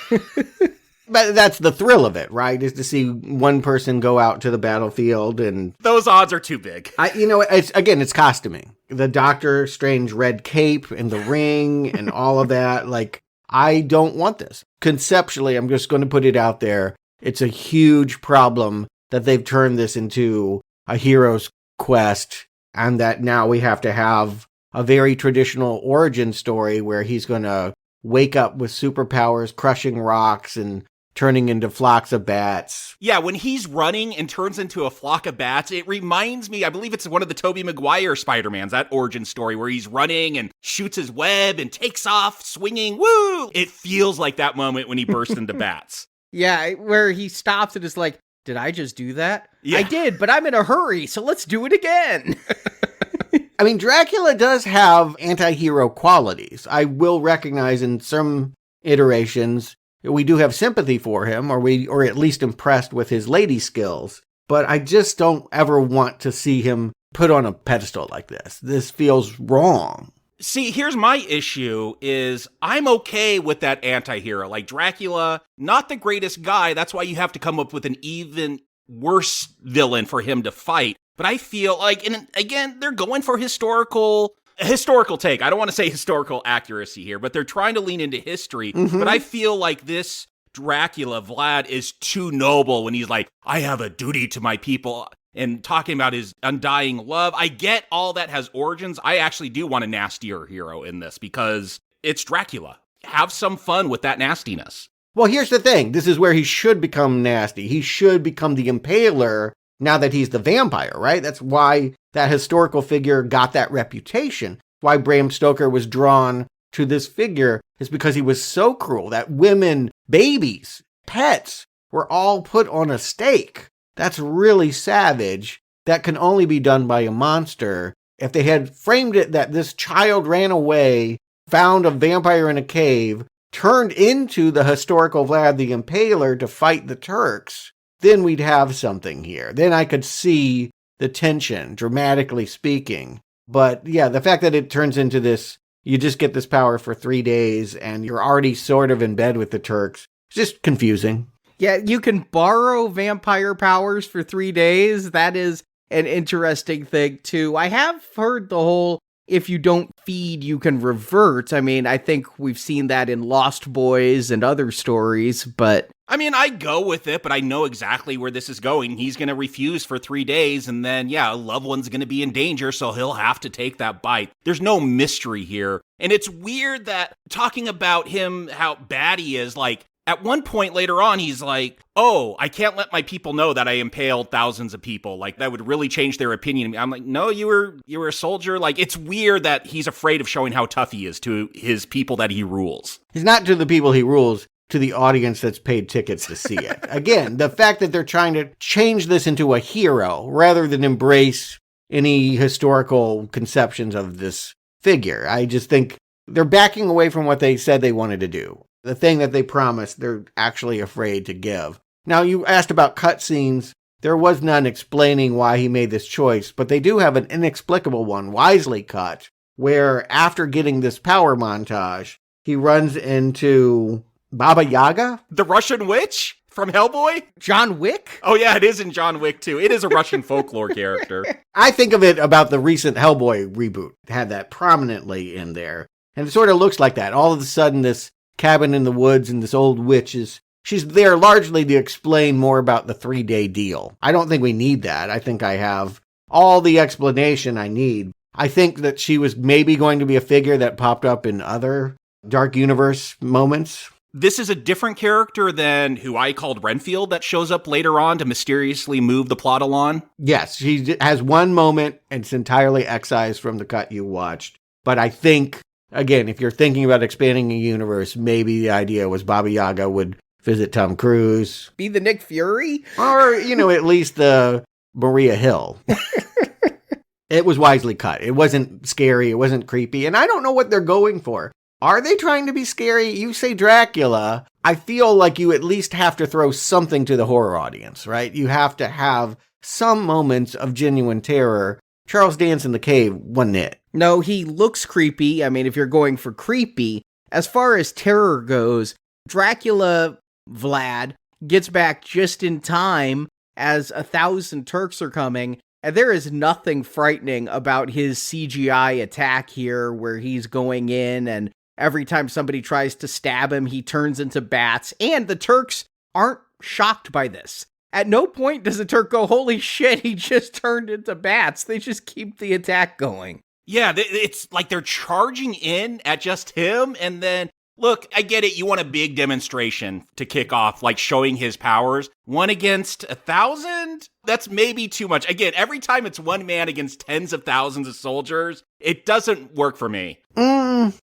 [SPEAKER 9] But that's the thrill of it, right? Is to see one person go out to the battlefield and...
[SPEAKER 10] Those odds are too big.
[SPEAKER 9] It's costuming. The Doctor Strange red cape and the ring and all of that. I don't want this. Conceptually, I'm just going to put it out there. It's a huge problem that they've turned this into a hero's quest, and that now we have to have a very traditional origin story where he's going to wake up with superpowers, crushing rocks and turning into flocks of bats.
[SPEAKER 10] Yeah, when he's running and turns into a flock of bats, it reminds me, I believe it's one of the Tobey Maguire Spider-Mans, that origin story where he's running and shoots his web and takes off swinging. Woo! It feels like that moment when he bursts into bats.
[SPEAKER 8] Yeah, where he stops and is like, did I just do that?
[SPEAKER 10] Yeah.
[SPEAKER 8] I did, but I'm in a hurry, so let's do it again.
[SPEAKER 9] I mean, Dracula does have anti-hero qualities. I will recognize in some iterations we do have sympathy for him, or at least impressed with his lady skills. But I just don't ever want to see him put on a pedestal like this. This feels wrong.
[SPEAKER 10] See, here's my issue is I'm okay with that anti-hero. Like Dracula, not the greatest guy. That's why you have to come up with an even worse villain for him to fight. But I feel like, and again, they're going for historical take. I don't want to say historical accuracy here, but they're trying to lean into history. But I feel like this Dracula, Vlad, is too noble when he's like, I have a duty to my people, and talking about his undying love. I get all that has origins. I actually do want a nastier hero in this because it's Dracula. Have some fun with that nastiness.
[SPEAKER 9] Well, here's the thing. This is where he should become nasty. He should become the Impaler now that he's the vampire, right? That's why that historical figure got that reputation. Why Bram Stoker was drawn to this figure is because he was so cruel that women, babies, pets were all put on a stake. That's really savage. That can only be done by a monster. If they had framed it that this child ran away, found a vampire in a cave, turned into the historical Vlad the Impaler to fight the Turks, then we'd have something here. Then I could see the tension, dramatically speaking. But yeah, the fact that it turns into this, you just get this power for 3 days and you're already sort of in bed with the Turks, it's just confusing.
[SPEAKER 8] Yeah, you can borrow vampire powers for 3 days. That is an interesting thing, too. I have heard the whole, if you don't feed, you can revert. I mean, I think we've seen that in Lost Boys and other stories, but...
[SPEAKER 10] I mean, I go with it, but I know exactly where this is going. He's going to refuse for 3 days, and then, yeah, a loved one's going to be in danger, so he'll have to take that bite. There's no mystery here. And it's weird that talking about him, how bad he is, like, at one point later on, he's like, oh, I can't let my people know that I impaled thousands of people. Like, that would really change their opinion. I'm like, no, you were a soldier. Like, it's weird that he's afraid of showing how tough he is to his people that he rules.
[SPEAKER 9] He's not to the people he rules, to the audience that's paid tickets to see it. Again, the fact that they're trying to change this into a hero rather than embrace any historical conceptions of this figure. I just think they're backing away from what they said they wanted to do. The thing that they promised, they're actually afraid to give. Now, you asked about cutscenes. There was none explaining why he made this choice, but they do have an inexplicable one, wisely cut, where after getting this power montage, he runs into Baba Yaga?
[SPEAKER 10] The Russian witch from Hellboy?
[SPEAKER 8] John Wick?
[SPEAKER 10] Oh yeah, it is in John Wick too. It is a Russian folklore character.
[SPEAKER 9] I think of it about the recent Hellboy reboot. It had that prominently in there. And it sort of looks like that. All of a sudden, this cabin in the woods and this old witch she's there largely to explain more about the 3-day deal. I don't think we need that. I think I have all the explanation I need. I think that she was maybe going to be a figure that popped up in other Dark Universe moments.
[SPEAKER 10] This is a different character than who I called Renfield that shows up later on to mysteriously move the plot along.
[SPEAKER 9] Yes, she has one moment and it's entirely excised from the cut you watched. But I think, again, if you're thinking about expanding a universe, maybe the idea was Baba Yaga would visit Tom Cruise.
[SPEAKER 8] Be the Nick Fury?
[SPEAKER 9] Or, at least the Maria Hill. It was wisely cut. It wasn't scary. It wasn't creepy. And I don't know what they're going for. Are they trying to be scary? You say Dracula. I feel like you at least have to throw something to the horror audience, right? You have to have some moments of genuine terror. Charles Dance in the Cave wasn't it.
[SPEAKER 8] No, he looks creepy. I mean, if you're going for creepy, as far as terror goes, Dracula Vlad gets back just in time as 1,000 Turks are coming, and there is nothing frightening about his CGI attack here where he's going in and every time somebody tries to stab him, he turns into bats, and the Turks aren't shocked by this. At no point does the Turk go, holy shit, he just turned into bats. They just keep the attack going.
[SPEAKER 10] Yeah, it's like they're charging in at just him, and then, look, I get it, you want a big demonstration to kick off, like showing his powers. 1 against 1,000? That's maybe too much. Again, every time it's one man against tens of thousands of soldiers, it doesn't work for me.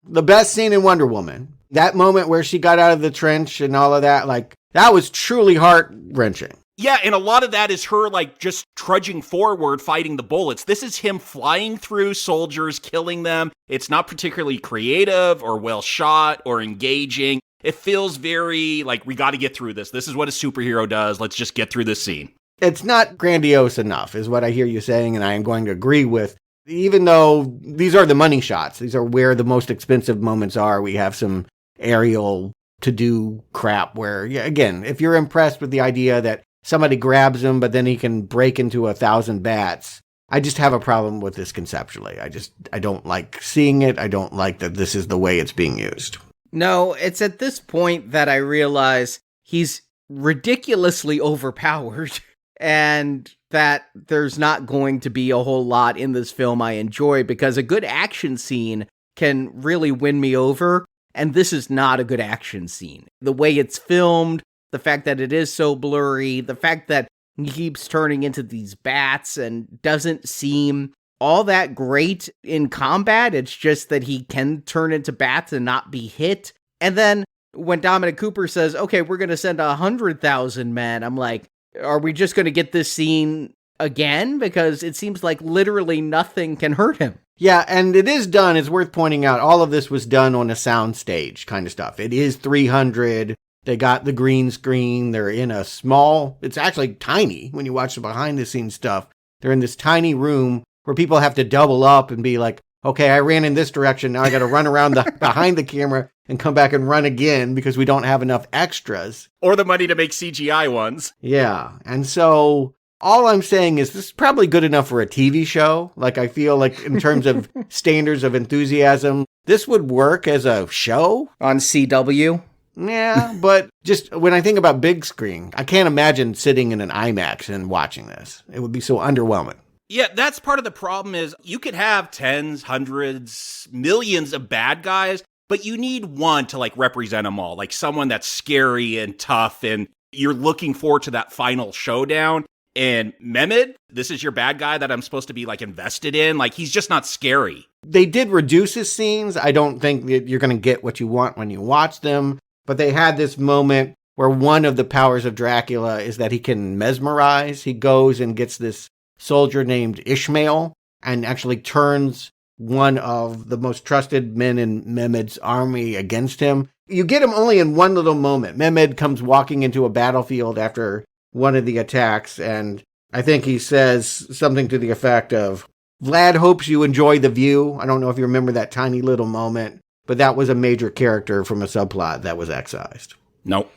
[SPEAKER 9] The best scene in Wonder Woman. That moment where she got out of the trench and all of that, that was truly heart-wrenching.
[SPEAKER 10] Yeah, and a lot of that is her, just trudging forward, fighting the bullets. This is him flying through soldiers, killing them. It's not particularly creative or well shot or engaging. It feels very like, we got to get through this. This is what a superhero does. Let's just get through this scene.
[SPEAKER 9] It's not grandiose enough, is what I hear you saying, and I am going to agree with. Even though these are the money shots, these are where the most expensive moments are. We have some aerial to-do crap where, yeah, again, if you're impressed with the idea that somebody grabs him, but then he can break into 1,000 bats, I just have a problem with this conceptually. I don't like seeing it. I don't like that this is the way it's being used.
[SPEAKER 8] No, it's at this point that I realize he's ridiculously overpowered and that there's not going to be a whole lot in this film I enjoy, because a good action scene can really win me over, and this is not a good action scene. The way it's filmed, the fact that it is so blurry, the fact that he keeps turning into these bats and doesn't seem all that great in combat. It's just that he can turn into bats and not be hit. And then when Dominic Cooper says, okay, we're going to send 100,000 men, I'm like, are we just going to get this scene again? Because it seems like literally nothing can hurt him.
[SPEAKER 9] Yeah, and it is done. It's worth pointing out, all of this was done on a sound stage kind of stuff. It is 300. They got the green screen. They're in a small, it's actually tiny when you watch the behind the scenes stuff. They're in this tiny room where people have to double up and be like, okay, I ran in this direction. Now I got to run around behind the camera and come back and run again because we don't have enough extras.
[SPEAKER 10] Or the money to make CGI ones.
[SPEAKER 9] Yeah. And so all I'm saying is this is probably good enough for a TV show. Like, I feel like in terms of standards of enthusiasm, this would work as a show.
[SPEAKER 8] On CW?
[SPEAKER 9] Yeah, but just when I think about big screen, I can't imagine sitting in an IMAX and watching this. It would be so underwhelming.
[SPEAKER 10] Yeah, that's part of the problem is you could have tens, hundreds, millions of bad guys, but you need one to like represent them all, like someone that's scary and tough, and you're looking forward to that final showdown. And Mehmed, this is your bad guy that I'm supposed to be like invested in. Like, he's just not scary.
[SPEAKER 9] They did reduce his scenes. I don't think that you're going to get what you want when you watch them, but they had this moment where one of the powers of Dracula is that he can mesmerize. He goes and gets this soldier named Ishmael and actually turns one of the most trusted men in Mehmed's army against him. You get him only in one little moment. Mehmed comes walking into a battlefield after one of the attacks, and I think he says something to the effect of, Vlad hopes you enjoy the view. I don't know if you remember that tiny little moment, but that was a major character from a subplot that was excised.
[SPEAKER 10] Nope.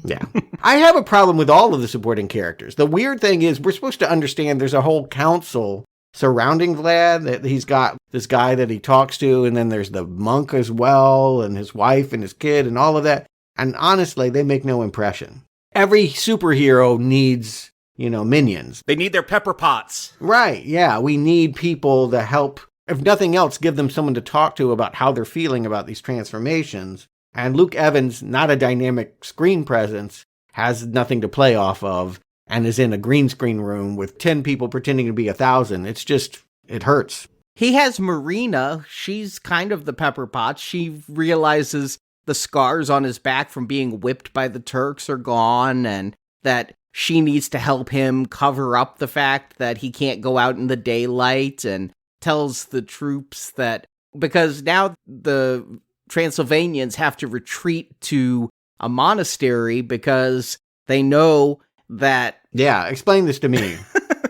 [SPEAKER 9] Yeah. I have a problem with all of the supporting characters. The weird thing is we're supposed to understand there's a whole council surrounding Vlad, that he's got this guy that he talks to, and then there's the monk as well, and his wife and his kid and all of that. And honestly, they make no impression. Every superhero needs, minions.
[SPEAKER 10] They need their pepper pots.
[SPEAKER 9] Right, yeah. We need people to help, if nothing else, give them someone to talk to about how they're feeling about these transformations. And Luke Evans, not a dynamic screen presence, has nothing to play off of, and is in a green screen room with 10 people pretending to be 1,000. It's just, it hurts.
[SPEAKER 8] He has Marina. She's kind of the pepper pot. She realizes the scars on his back from being whipped by the Turks are gone, and that she needs to help him cover up the fact that he can't go out in the daylight, and tells the troops that, because now the Transylvanians have to retreat to a monastery because they know that...
[SPEAKER 9] Yeah, explain this to me.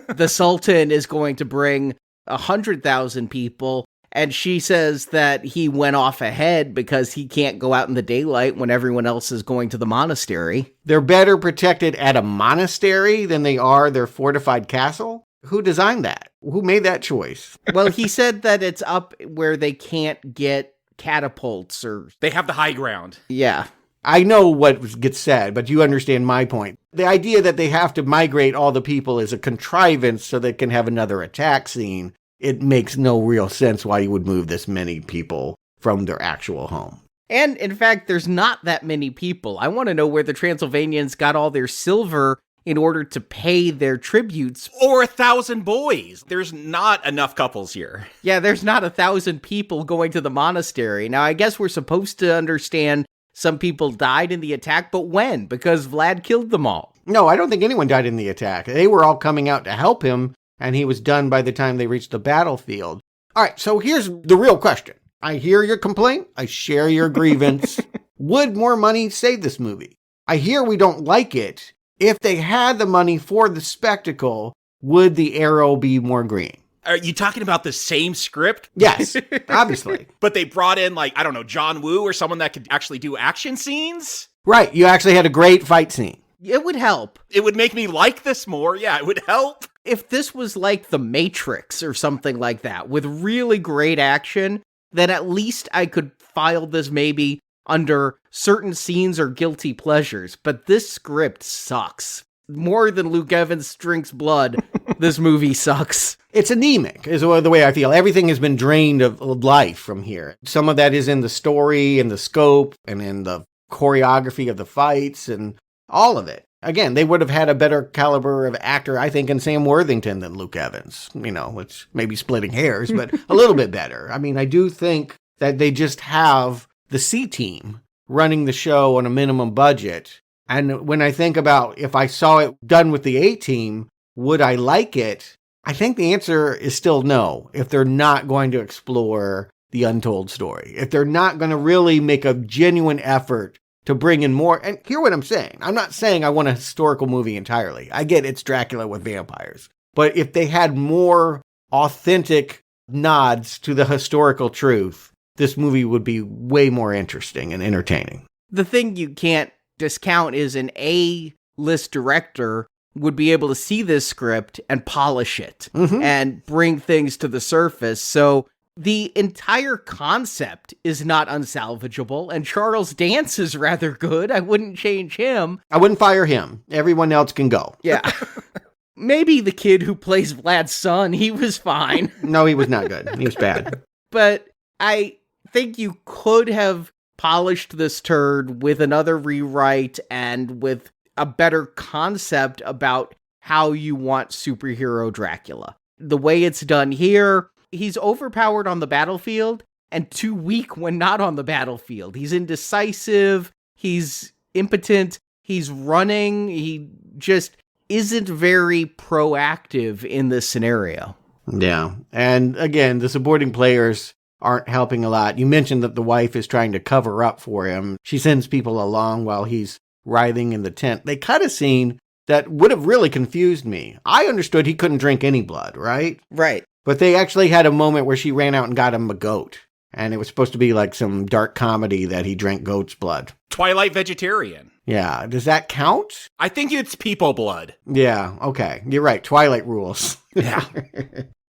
[SPEAKER 8] The Sultan is going to bring 100,000 people, and she says that he went off ahead because he can't go out in the daylight when everyone else is going to the monastery.
[SPEAKER 9] They're better protected at a monastery than they are their fortified castle? Who designed that? Who made that choice?
[SPEAKER 8] Well, he said that it's up where they can't get catapults or...
[SPEAKER 10] They have the high ground.
[SPEAKER 8] Yeah.
[SPEAKER 9] I know what gets said, but you understand my point. The idea that they have to migrate all the people is a contrivance so they can have another attack scene. It makes no real sense why you would move this many people from their actual home.
[SPEAKER 8] And, in fact, there's not that many people. I want to know where the Transylvanians got all their silver in order to pay their tributes.
[SPEAKER 10] Or 1,000 boys. There's not enough couples here.
[SPEAKER 8] Yeah, there's not 1,000 people going to the monastery. Now, I guess we're supposed to understand some people died in the attack, but when? Because Vlad killed them all.
[SPEAKER 9] No, I don't think anyone died in the attack. They were all coming out to help him, and he was done by the time they reached the battlefield. All right, so here's the real question. I hear your complaint. I share your grievance. would more money save this movie? I hear we don't like it. If they had the money for the spectacle, would the arrow be more green?
[SPEAKER 10] Are you talking about the same script?
[SPEAKER 9] Yes, obviously.
[SPEAKER 10] But they brought in, like, I don't know, John Woo or someone that could actually do action scenes?
[SPEAKER 9] Right, you actually had a great fight scene.
[SPEAKER 8] It would help.
[SPEAKER 10] It would make me like this more. Yeah, it would help.
[SPEAKER 8] If this was like The Matrix or something like that, with really great action, then at least I could file this maybe under certain scenes or guilty pleasures. But this script sucks. More than Luke Evans drinks blood, this movie sucks.
[SPEAKER 9] It's anemic, is the way I feel. Everything has been drained of life from here. Some of that is in the story and the scope and in the choreography of the fights and all of it. Again, they would have had a better caliber of actor, I think, in Sam Worthington than Luke Evans, which may be splitting hairs, but a little bit better. I mean, I do think that they just have the C team running the show on a minimum budget. And when I think about if I saw it done with the A team, would I like it? I think the answer is still no, if they're not going to explore the untold story. If they're not going to really make a genuine effort to bring in more. And hear what I'm saying. I'm not saying I want a historical movie entirely. I get it's Dracula with vampires. But if they had more authentic nods to the historical truth, this movie would be way more interesting and entertaining.
[SPEAKER 8] The thing you can't discount is an A-list director would be able to see this script and polish it and bring things to the surface. So the entire concept is not unsalvageable, and Charles Dance is rather good. I wouldn't change him.
[SPEAKER 9] I wouldn't fire him. Everyone else can go.
[SPEAKER 8] Yeah. Maybe the kid who plays Vlad's son, he was fine.
[SPEAKER 9] No, he was not good. He was bad.
[SPEAKER 8] But I think you could have polished this turd with another rewrite and with a better concept about how you want superhero Dracula. The way it's done here, he's overpowered on the battlefield and too weak when not on the battlefield. He's indecisive, he's impotent, he's running, he just isn't very proactive in this scenario.
[SPEAKER 9] Yeah, and again, the supporting players aren't helping a lot. You mentioned that the wife is trying to cover up for him. She sends people along while he's writhing in the tent. They cut a scene that would have really confused me. I understood he couldn't drink any blood, right?
[SPEAKER 8] Right.
[SPEAKER 9] But they actually had a moment where she ran out and got him a goat. And it was supposed to be like some dark comedy that he drank goat's blood.
[SPEAKER 10] Twilight vegetarian.
[SPEAKER 9] Yeah. Does that count?
[SPEAKER 10] I think it's people blood.
[SPEAKER 9] Yeah. Okay. You're right. Twilight rules.
[SPEAKER 10] Yeah.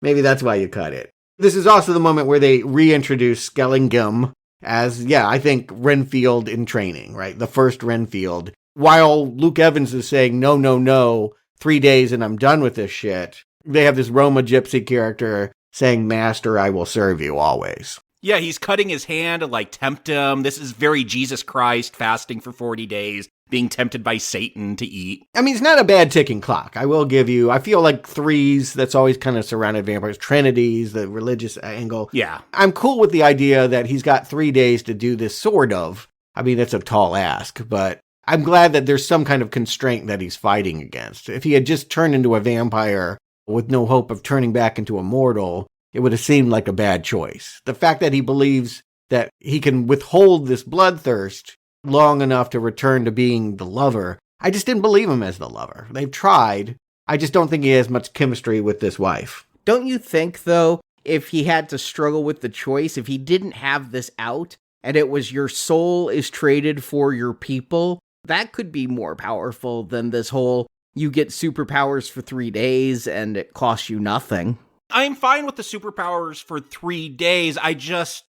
[SPEAKER 9] Maybe that's why you cut it. This is also the moment where they reintroduce Skellingham as, I think Renfield in training, right? The first Renfield. While Luke Evans is saying, no, 3 days and I'm done with this shit, they have this Roma gypsy character saying, Master, I will serve you always.
[SPEAKER 10] Yeah, he's cutting his hand to, like, tempt him. This is very Jesus Christ fasting for 40 days, being tempted by Satan to eat.
[SPEAKER 9] I mean, it's not a bad ticking clock, I will give you. I feel like threes, that's always kind of surrounded vampires. Trinities, the religious angle.
[SPEAKER 10] Yeah.
[SPEAKER 9] I'm cool with the idea that he's got 3 days to do this, sort of. I mean, that's a tall ask, but I'm glad that there's some kind of constraint that he's fighting against. If he had just turned into a vampire with no hope of turning back into a mortal, it would have seemed like a bad choice. The fact that he believes that he can withhold this bloodthirst long enough to return to being the lover, I just didn't believe him as the lover. They've tried. I just don't think he has much chemistry with this wife.
[SPEAKER 8] Don't you think, though, if he had to struggle with the choice, if he didn't have this out, and it was your soul is traded for your people, that could be more powerful than this whole, you get superpowers for 3 days and it costs you nothing.
[SPEAKER 10] I'm fine with the superpowers for 3 days.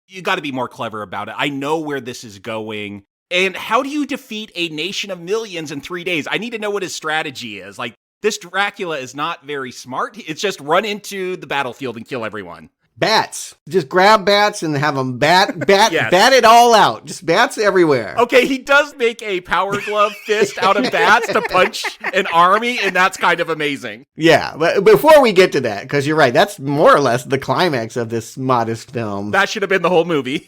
[SPEAKER 10] You gotta be more clever about it. I know where this is going. And how do you defeat a nation of millions in 3 days? I need to know what his strategy is. Like, this Dracula is not very smart. It's just run into the battlefield and kill everyone.
[SPEAKER 9] Bats. Just grab bats and have them bat
[SPEAKER 10] Yes.
[SPEAKER 9] bat it all out. Just bats everywhere.
[SPEAKER 10] Okay, he does make a power glove fist out of bats to punch an army, and that's kind of amazing.
[SPEAKER 9] Yeah, but before we get to that, because you're right, that's more or less the climax of this modest film.
[SPEAKER 10] That should have been the whole movie.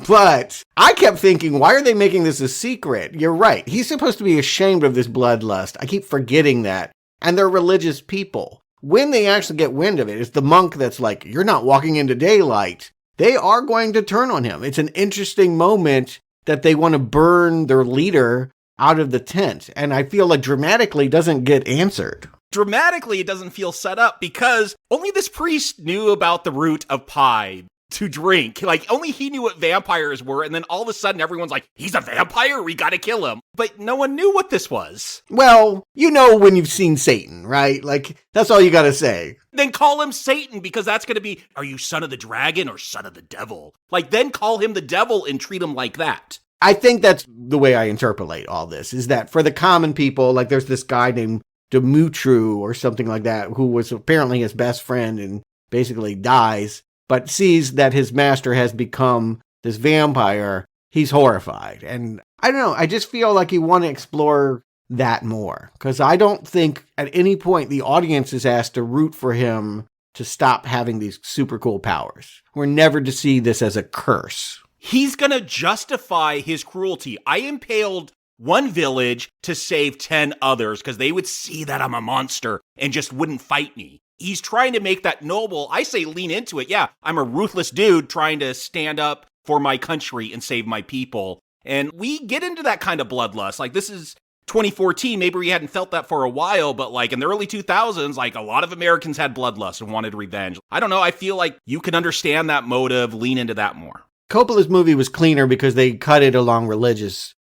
[SPEAKER 9] But I kept thinking, why are they making this a secret? You're right. He's supposed to be ashamed of this bloodlust. I keep forgetting that. And they're religious people. When they actually get wind of it, it's the monk that's like, you're not walking into daylight. They are going to turn on him. It's an interesting moment that they want to burn their leader out of the tent. And I feel like dramatically doesn't get answered.
[SPEAKER 10] Dramatically, it doesn't feel set up because only this priest knew about the root of pie to drink. Like, only he knew what vampires were, and then all of a sudden everyone's like, he's a vampire, we gotta kill him. But no one knew what this was.
[SPEAKER 9] Well, you know when you've seen Satan, right? Like, that's all you gotta say.
[SPEAKER 10] Then call him Satan, because that's gonna be, are you son of the dragon or son of the devil? Like, then call him the devil and treat him like that.
[SPEAKER 9] I think that's the way I interpolate all this, is that for the common people, like there's this guy named Demetru or something like that, who was apparently his best friend and basically dies, but sees that his master has become this vampire. He's horrified. And I don't know, I just feel like you want to explore that more, because I don't think at any point the audience is asked to root for him to stop having these super cool powers. We're never to see this as a curse.
[SPEAKER 10] He's gonna justify his cruelty. I impaled one village to save 10 others because they would see that I'm a monster and just wouldn't fight me. He's trying to make that noble. I say lean into it. Yeah, I'm a ruthless dude trying to stand up for my country and save my people. And we get into that kind of bloodlust. Like, this is 2014. Maybe we hadn't felt that for a while, but like in the early 2000s, like a lot of Americans had bloodlust and wanted revenge. I don't know. I feel like you can understand that motive, lean into that more.
[SPEAKER 9] Coppola's movie was cleaner because they cut it along religious.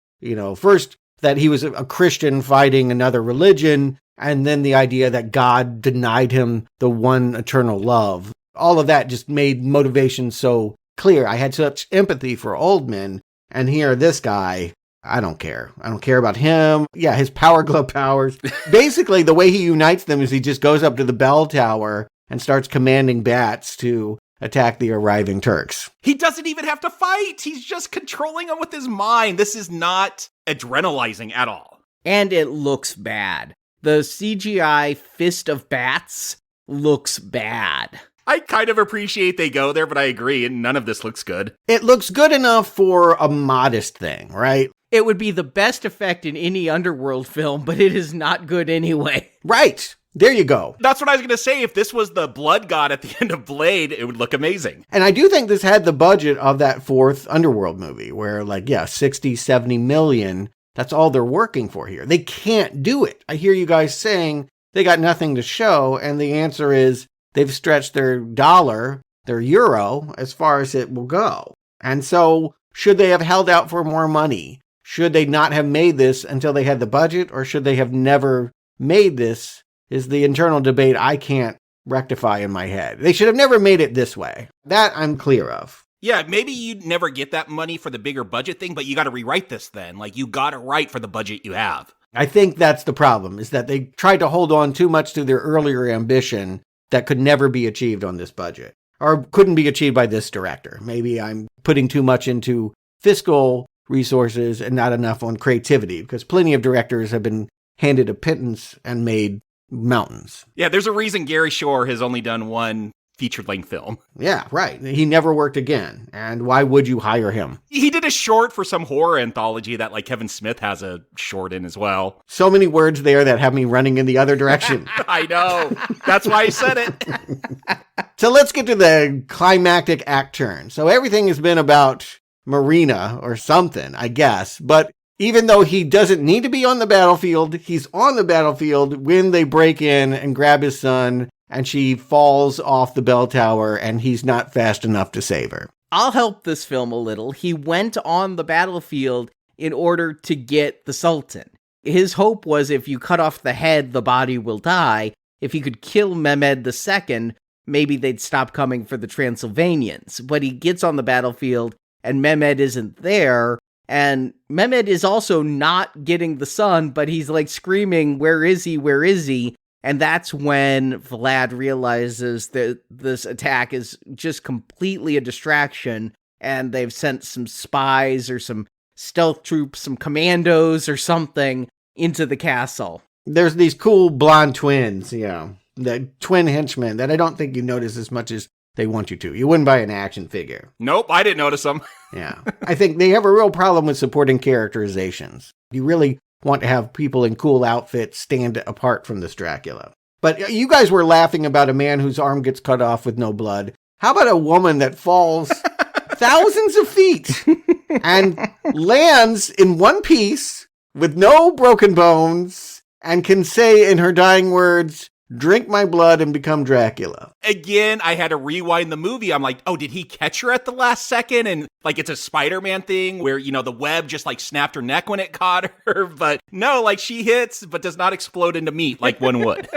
[SPEAKER 9] First that he was a Christian fighting another religion, and then the idea that God denied him the one eternal love. All of that just made motivation so clear. I had such empathy for old men, and here this guy, I don't care. I don't care about him. Yeah, his power glove powers. Basically, the way he unites them is he just goes up to the bell tower and starts commanding bats to attack the arriving Turks.
[SPEAKER 10] He doesn't even have to fight. He's just controlling them with his mind. This is not adrenalizing at all.
[SPEAKER 8] And it looks bad. The CGI fist of bats looks bad.
[SPEAKER 10] I kind of appreciate they go there, but I agree, and none of this looks good.
[SPEAKER 9] It looks good enough for a modest thing, right?
[SPEAKER 8] It would be the best effect in any Underworld film, but it is not good anyway.
[SPEAKER 9] Right. There you go.
[SPEAKER 10] That's what I was going to say. If this was the blood god at the end of Blade, it would look amazing.
[SPEAKER 9] And I do think this had the budget of that fourth Underworld movie where 60, 70 million, that's all they're working for here. They can't do it. I hear you guys saying they got nothing to show. And the answer is they've stretched their dollar, their euro, as far as it will go. And so should they have held out for more money? Should they not have made this until they had the budget? Or should they have never made this? Is the internal debate I can't rectify in my head. They should have never made it this way. That I'm clear of.
[SPEAKER 10] Yeah, maybe you'd never get that money for the bigger budget thing, but you got to rewrite this then. Like, you got to write for the budget you have.
[SPEAKER 9] I think that's the problem, is that they tried to hold on too much to their earlier ambition that could never be achieved on this budget, or couldn't be achieved by this director. Maybe I'm putting too much into fiscal resources and not enough on creativity, because plenty of directors have been handed a pittance and made mountains.
[SPEAKER 10] Yeah, there's a reason Gary Shore has only done one feature-length film.
[SPEAKER 9] Yeah, right. He never worked again. And why would you hire him?
[SPEAKER 10] He did a short for some horror anthology that Kevin Smith has a short in as well.
[SPEAKER 9] So many words there that have me running in the other direction.
[SPEAKER 10] I know. That's why I said it.
[SPEAKER 9] So let's get to the climactic act turn. So everything has been about Marina or something, I guess. But even though he doesn't need to be on the battlefield, he's on the battlefield when they break in and grab his son, and she falls off the bell tower, and he's not fast enough to save her.
[SPEAKER 8] I'll help this film a little. He went on the battlefield in order to get the Sultan. His hope was if you cut off the head, the body will die. If he could kill Mehmed II, maybe they'd stop coming for the Transylvanians. But he gets on the battlefield, and Mehmed isn't there. And Mehmed is also not getting the son, but he's screaming, "Where is he? Where is he?" And that's when Vlad realizes that this attack is just completely a distraction, and they've sent some spies or some stealth troops, some commandos or something into the castle.
[SPEAKER 9] There's these cool blonde twins, the twin henchmen that I don't think you notice as much as they want you to. You wouldn't buy an action figure.
[SPEAKER 10] Nope, I didn't notice them.
[SPEAKER 9] Yeah. I think they have a real problem with supporting characterizations. You really want to have people in cool outfits stand apart from this Dracula. But you guys were laughing about a man whose arm gets cut off with no blood. How about a woman that falls thousands of feet and lands in one piece with no broken bones and can say in her dying words, "Drink my blood and become Dracula."
[SPEAKER 10] Again, I had to rewind the movie. I'm like, oh, did he catch her at the last second? And like, it's a Spider-Man thing where, you know, the web just like snapped her neck when it caught her. But no, like she hits, but does not explode into meat like one would.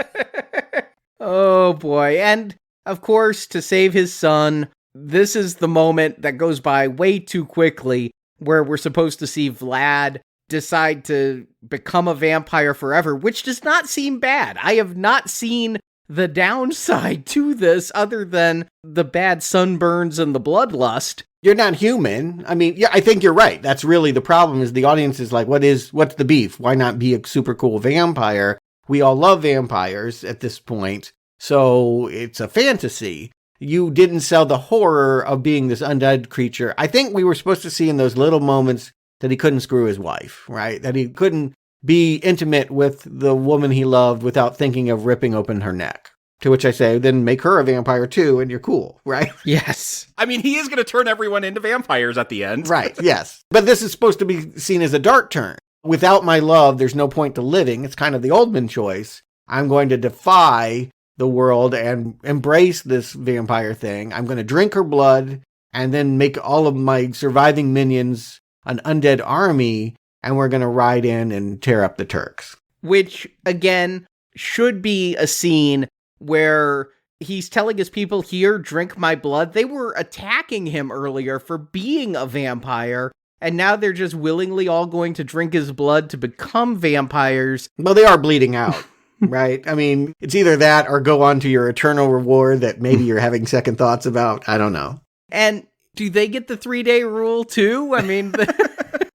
[SPEAKER 8] Oh boy. And of course, to save his son, this is the moment that goes by way too quickly where we're supposed to see Vlad decide to become a vampire forever, which does not seem bad. I have not seen the downside to this other than the bad sunburns and the bloodlust.
[SPEAKER 9] You're not human. I mean, yeah, I think you're right. That's really the problem is the audience is like, what's the beef? Why not be a super cool vampire? We all love vampires at this point. So it's a fantasy. You didn't sell the horror of being this undead creature. I think we were supposed to see in those little moments that he couldn't screw his wife, right? That he couldn't be intimate with the woman he loved without thinking of ripping open her neck. To which I say, then make her a vampire too, and you're cool, right?
[SPEAKER 8] Yes.
[SPEAKER 10] I mean, he is going to turn everyone into vampires at the end.
[SPEAKER 9] Right, yes. But this is supposed to be seen as a dark turn. Without my love, there's no point to living. It's kind of the Oldman choice. I'm going to defy the world and embrace this vampire thing. I'm going to drink her blood and then make all of my surviving minions an undead army, and we're going to ride in and tear up the Turks.
[SPEAKER 8] Which, again, should be a scene where he's telling his people here, drink my blood. They were attacking him earlier for being a vampire, and now they're just willingly all going to drink his blood to become vampires.
[SPEAKER 9] Well, they are bleeding out, right? I mean, it's either that or go on to your eternal reward that maybe you're having second thoughts about. I don't know.
[SPEAKER 8] And do they get the 3-day rule too? I mean...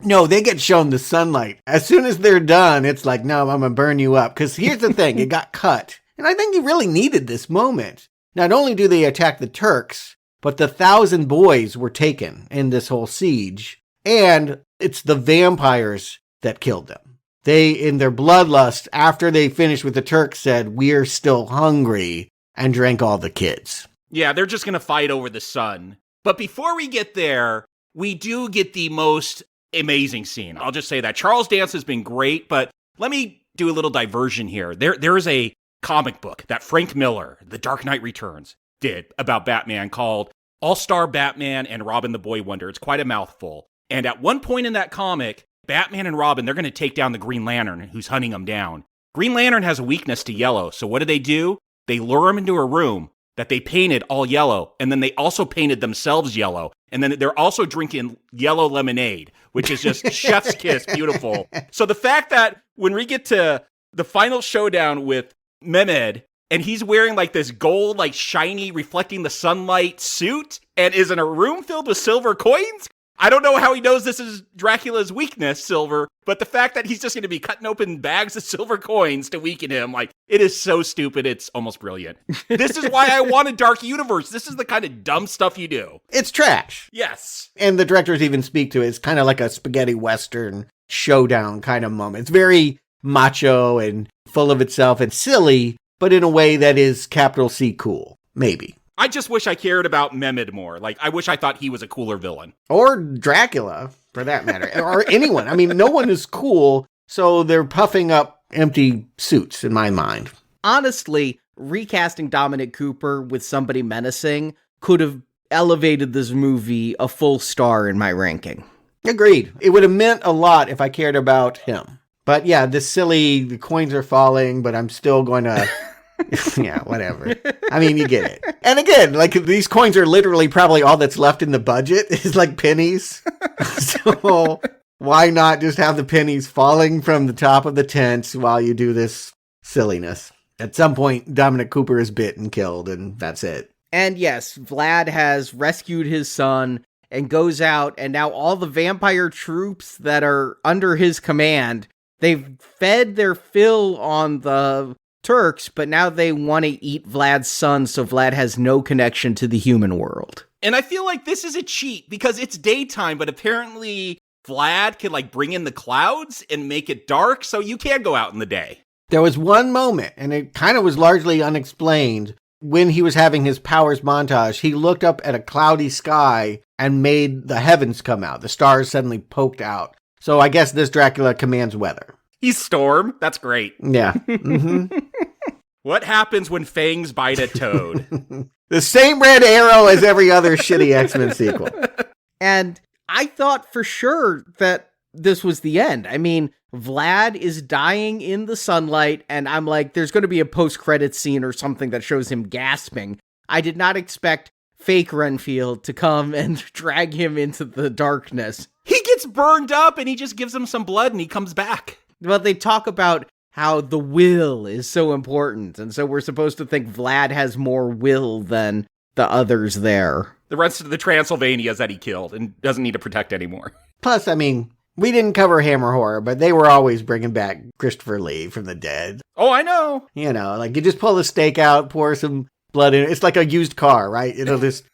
[SPEAKER 9] No, they get shown the sunlight. As soon as they're done, it's like, no, I'm going to burn you up. Because here's the thing, it got cut. And I think he really needed this moment. Not only do they attack the Turks, but the 1,000 boys were taken in this whole siege. And it's the vampires that killed them. They, in their bloodlust, after they finished with the Turks, said, we're still hungry, and drank all the kids.
[SPEAKER 10] Yeah, they're just going to fight over the sun. But before we get there, we do get the most amazing scene. I'll just say that. Charles Dance has been great, but let me do a little diversion here. There is a comic book that Frank Miller, The Dark Knight Returns, did about Batman called All-Star Batman and Robin the Boy Wonder. It's quite a mouthful. And at one point in that comic, Batman and Robin, they're going to take down the Green Lantern who's hunting them down. Green Lantern has a weakness to yellow, so what do? They lure him into a room that they painted all yellow, and then they also painted themselves yellow. And then they're also drinking yellow lemonade, which is just chef's kiss, beautiful. So the fact that when we get to the final showdown with Mehmed, and he's wearing like this gold, like shiny, reflecting the sunlight suit, and is in a room filled with silver coins, I don't know how he knows this is Dracula's weakness, silver, but the fact that he's just going to be cutting open bags of silver coins to weaken him, like, it is so stupid, it's almost brilliant. This is why I want a dark universe. This is the kind of dumb stuff you do.
[SPEAKER 9] It's trash.
[SPEAKER 10] Yes.
[SPEAKER 9] And the directors even speak to it. It's kind of like a spaghetti western showdown kind of moment. It's very macho and full of itself and silly, but in a way that is capital C cool. Maybe.
[SPEAKER 10] I just wish I cared about Mehmed more. Like, I wish I thought he was a cooler villain.
[SPEAKER 9] Or Dracula, for that matter. Or anyone. I mean, no one is cool, so they're puffing up empty suits, in my mind.
[SPEAKER 8] Honestly, recasting Dominic Cooper with somebody menacing could have elevated this movie a full star in my ranking.
[SPEAKER 9] Agreed. It would have meant a lot if I cared about him. But yeah, the coins are falling, but I'm still going to... yeah, whatever. I mean, you get it. And again, like, these coins are literally probably all that's left in the budget is like pennies. So why not just have the pennies falling from the top of the tents while you do this silliness? At some point, Dominic Cooper is bit and killed, and that's it.
[SPEAKER 8] And yes, Vlad has rescued his son and goes out, and now all the vampire troops that are under his command, they've fed their fill on the Turks, but now they want to eat Vlad's son, so Vlad has no connection to the human world.
[SPEAKER 10] And I feel like this is a cheat because it's daytime, but apparently Vlad can like bring in the clouds and make it dark, so you can go out in the day.
[SPEAKER 9] There was one moment, and it kind of was largely unexplained, when he was having his powers montage, he looked up at a cloudy sky and made the heavens come out. The stars suddenly poked out. So I guess this Dracula commands weather.
[SPEAKER 10] He's Storm. That's great.
[SPEAKER 9] Yeah. Mm-hmm.
[SPEAKER 10] What happens when fangs bite a toad?
[SPEAKER 9] The same red arrow as every other shitty X-Men sequel.
[SPEAKER 8] And I thought for sure that this was the end. I mean, Vlad is dying in the sunlight, and I'm like, there's going to be a post-credits scene or something that shows him gasping. I did not expect fake Renfield to come and drag him into the darkness.
[SPEAKER 10] He gets burned up, and he just gives him some blood, and he comes back.
[SPEAKER 8] Well, they talk about how the will is so important, and so we're supposed to think Vlad has more will than the others there.
[SPEAKER 10] The rest of the Transylvanias that he killed and doesn't need to protect anymore.
[SPEAKER 9] Plus, I mean, we didn't cover Hammer Horror, but they were always bringing back Christopher Lee from the dead.
[SPEAKER 10] Oh, I know.
[SPEAKER 9] You know, like you just pull the stake out, pour some blood in it. It's like a used car, right? It'll just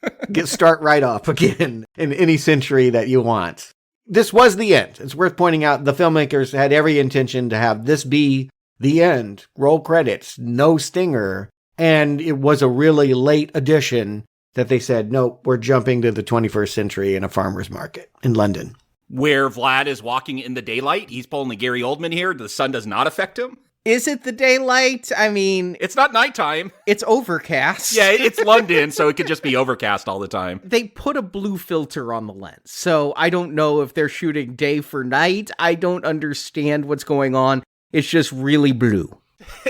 [SPEAKER 9] start right off again in any century that you want. This was the end. It's worth pointing out the filmmakers had every intention to have this be the end. Roll credits, no stinger. And it was a really late addition that they said, nope, we're jumping to the 21st century in a farmer's market in London.
[SPEAKER 10] Where Vlad is walking in the daylight. He's pulling the Gary Oldman here. The sun does not affect him.
[SPEAKER 8] Is it the daylight? I mean...
[SPEAKER 10] It's not nighttime.
[SPEAKER 8] It's overcast.
[SPEAKER 10] Yeah, it's London, so it could just be overcast all the time.
[SPEAKER 8] They put a blue filter on the lens, so I don't know if they're shooting day for night. I don't understand what's going on. It's just really blue.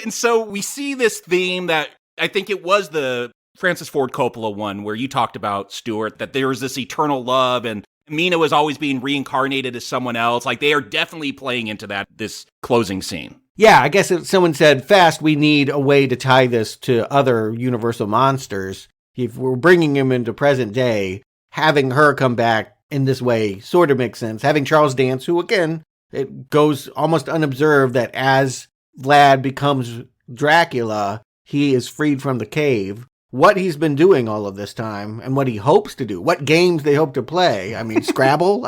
[SPEAKER 10] And so we see this theme that I think it was the Francis Ford Coppola one where you talked about, Stuart, that there was this eternal love and Mina was always being reincarnated as someone else. Like, they are definitely playing into that, this closing scene.
[SPEAKER 9] Yeah, I guess if someone said, fast, we need a way to tie this to other Universal monsters. If we're bringing him into present day, having her come back in this way sort of makes sense. Having Charles Dance, who, again, it goes almost unobserved that as Vlad becomes Dracula, he is freed from the cave. What he's been doing all of this time and what he hopes to do, what games they hope to play. I mean, Scrabble,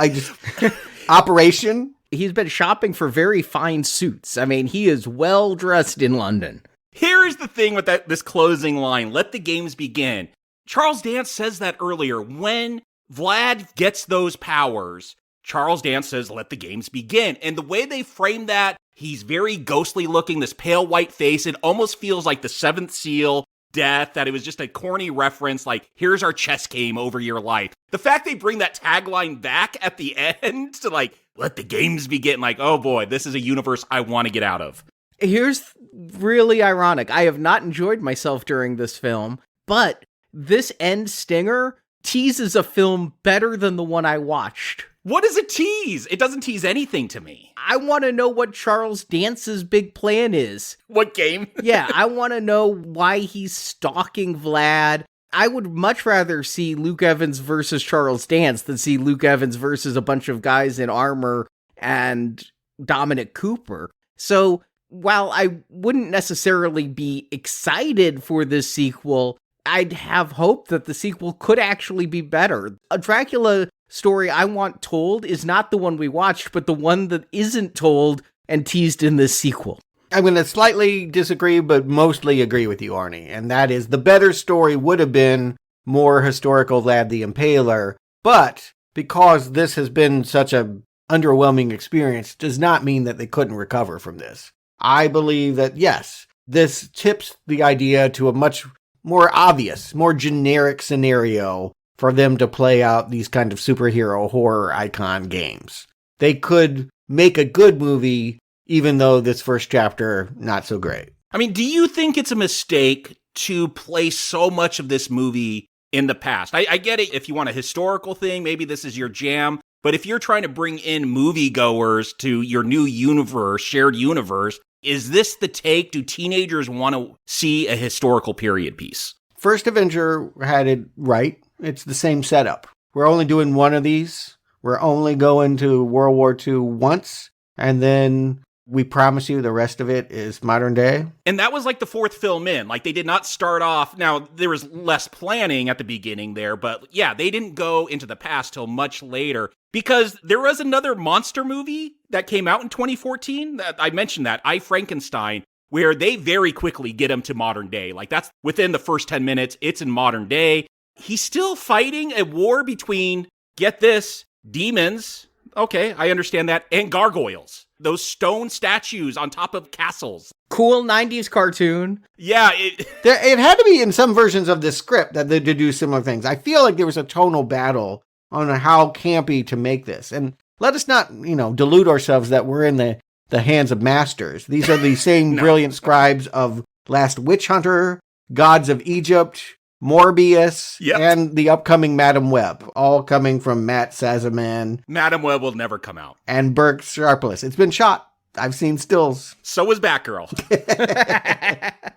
[SPEAKER 9] Operation.
[SPEAKER 8] He's been shopping for very fine suits. I mean, he is well dressed in London.
[SPEAKER 10] Here is the thing with this closing line. Let the games begin. Charles Dance says that earlier. When Vlad gets those powers, Charles Dance says, let the games begin. And the way they frame that, he's very ghostly looking, this pale white face. It almost feels like the Seventh Seal, death, that it was just a corny reference, like, here's our chess game over your life. The fact they bring that tagline back at the end to, like, let the games begin, like, oh boy, this is a universe I want to get out of.
[SPEAKER 8] Here's really ironic. I have not enjoyed myself during this film, but this end stinger teases a film better than the one I watched.
[SPEAKER 10] What is a tease? It doesn't tease anything to me.
[SPEAKER 8] I want to know what Charles Dance's big plan is.
[SPEAKER 10] What game?
[SPEAKER 8] Yeah, I want to know why he's stalking Vlad. I would much rather see Luke Evans versus Charles Dance than see Luke Evans versus a bunch of guys in armor and Dominic Cooper. So while I wouldn't necessarily be excited for this sequel, I'd have hope that the sequel could actually be better. A Dracula story I want told is not the one we watched, but the one that isn't told and teased in this sequel.
[SPEAKER 9] I'm going to slightly disagree, but mostly agree with you, Arnie. And that is, the better story would have been more historical Vlad the Impaler. But because this has been such an underwhelming experience, does not mean that they couldn't recover from this. I believe that, yes, this tips the idea to a much more obvious, more generic scenario for them to play out these kind of superhero horror icon games. They could make a good movie, even though this first chapter, not so great.
[SPEAKER 10] I mean, do you think it's a mistake to place so much of this movie in the past? I get it. If you want a historical thing, maybe this is your jam. But if you're trying to bring in moviegoers to your new universe, shared universe, is this the take? Do teenagers want to see a historical period piece?
[SPEAKER 9] First Avenger had it right. It's the same setup. We're only doing one of these. We're only going to World War II once. And then we promise you the rest of it is modern day.
[SPEAKER 10] And that was like the fourth film in. Like, they did not start off. Now, there was less planning at the beginning there. But yeah, they didn't go into the past till much later. Because there was another monster movie that came out in 2014. That I mentioned that, I, Frankenstein, where they very quickly get him to modern day. Like, that's within the first 10 minutes, it's in modern day. He's still fighting a war between, get this, demons. Okay, I understand that. And gargoyles. Those stone statues on top of castles.
[SPEAKER 8] Cool 90s cartoon.
[SPEAKER 10] Yeah.
[SPEAKER 9] It had to be in some versions of this script that they did do similar things. I feel like there was a tonal battle on how campy to make this. And let us not, delude ourselves that we're in the hands of masters. These are the same brilliant scribes of Last Witch Hunter, Gods of Egypt, Morbius, and the upcoming Madam Web, all coming from Matt Sazaman.
[SPEAKER 10] Madam Web will never come out.
[SPEAKER 9] And Burke Sharpless. It's been shot. I've seen stills.
[SPEAKER 10] So was Batgirl.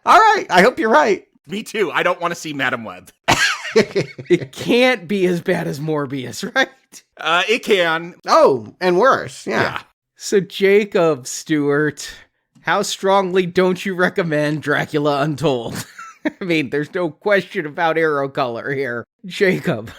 [SPEAKER 9] All right. I hope you're right.
[SPEAKER 10] Me too. I don't want to see Madam Web.
[SPEAKER 8] It can't be as bad as Morbius, right?
[SPEAKER 10] It can.
[SPEAKER 9] Oh, and worse. Yeah.
[SPEAKER 8] So Jacob Stewart, how strongly don't you recommend Dracula Untold? I mean, there's no question about arrow color here. Jacob.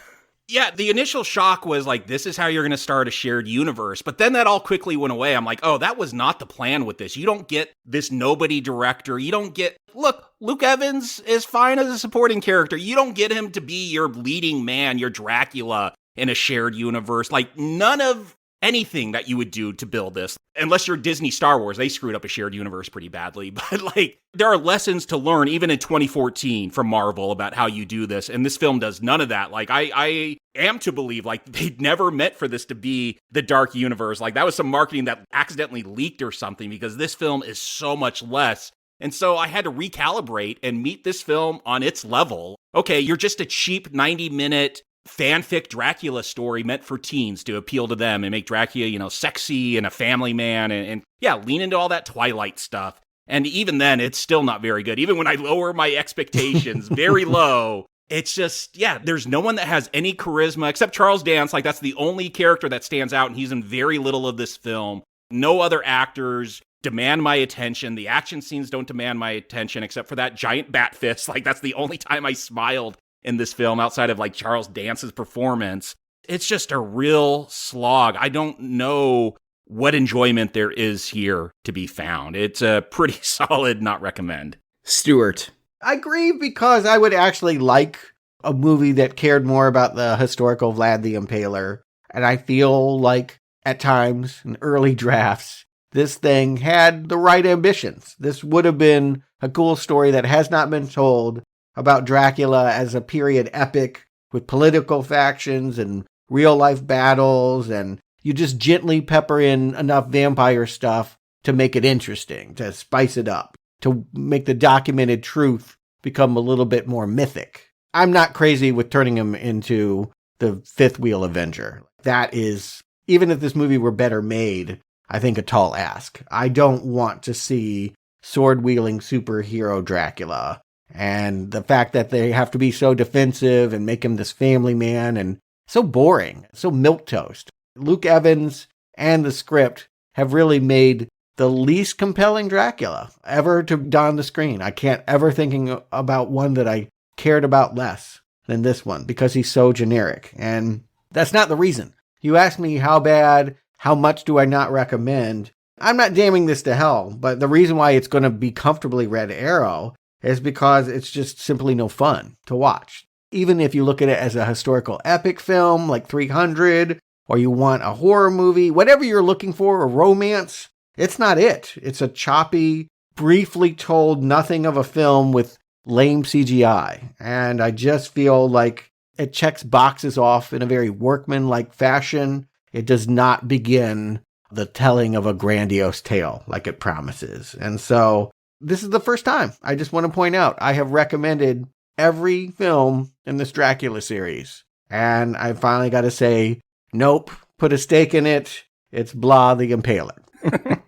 [SPEAKER 10] Yeah, the initial shock was like, this is how you're going to start a shared universe. But then that all quickly went away. I'm like, oh, that was not the plan with this. You don't get this nobody director. You don't get, look, Luke Evans is fine as a supporting character. You don't get him to be your leading man, your Dracula in a shared universe. Like, none of anything that you would do to build this, unless you're Disney Star Wars, they screwed up a shared universe pretty badly. But like, there are lessons to learn even in 2014 from Marvel about how you do this. And this film does none of that. Like, I am to believe like they never meant for this to be the dark universe. Like, that was some marketing that accidentally leaked or something, because this film is so much less. And so I had to recalibrate and meet this film on its level. Okay, you're just a cheap 90-minute fanfic Dracula story meant for teens to appeal to them and make Dracula, sexy and a family man and lean into all that Twilight stuff. And even then, it's still not very good. Even when I lower my expectations very low, it's just, there's no one that has any charisma except Charles Dance. Like, that's the only character that stands out, and he's in very little of this film. No other actors demand my attention. The action scenes don't demand my attention except for that giant bat fist. Like, that's the only time I smiled in this film outside of like Charles Dance's performance. It's just a real slog. I don't know what enjoyment there is here to be found. It's a pretty solid not recommend.
[SPEAKER 8] Stuart.
[SPEAKER 9] I grieve because I would actually like a movie that cared more about the historical Vlad the Impaler. And I feel like at times in early drafts, this thing had the right ambitions. This would have been a cool story that has not been told about Dracula as a period epic with political factions and real-life battles, and you just gently pepper in enough vampire stuff to make it interesting, to spice it up, to make the documented truth become a little bit more mythic. I'm not crazy with turning him into the fifth wheel Avenger. That is, even if this movie were better made, I think a tall ask. I don't want to see sword-wielding superhero Dracula. And the fact that they have to be so defensive and make him this family man and so boring, so milquetoast. Luke Evans and the script have really made the least compelling Dracula ever to don the screen. I can't ever thinking about one that I cared about less than this one because he's so generic. And that's not the reason. You asked me how bad, how much do I not recommend? I'm not damning this to hell, but the reason why it's going to be comfortably Red Arrow is because it's just simply no fun to watch. Even if you look at it as a historical epic film like 300, or you want a horror movie, whatever you're looking for, a romance, it's not it. It's a choppy, briefly told nothing of a film with lame CGI. And I just feel like it checks boxes off in a very workmanlike fashion. It does not begin the telling of a grandiose tale like it promises. And so this is the first time, I just want to point out, I have recommended every film in this Dracula series. And I finally got to say, nope, put a stake in it. It's Vlad the Impaler.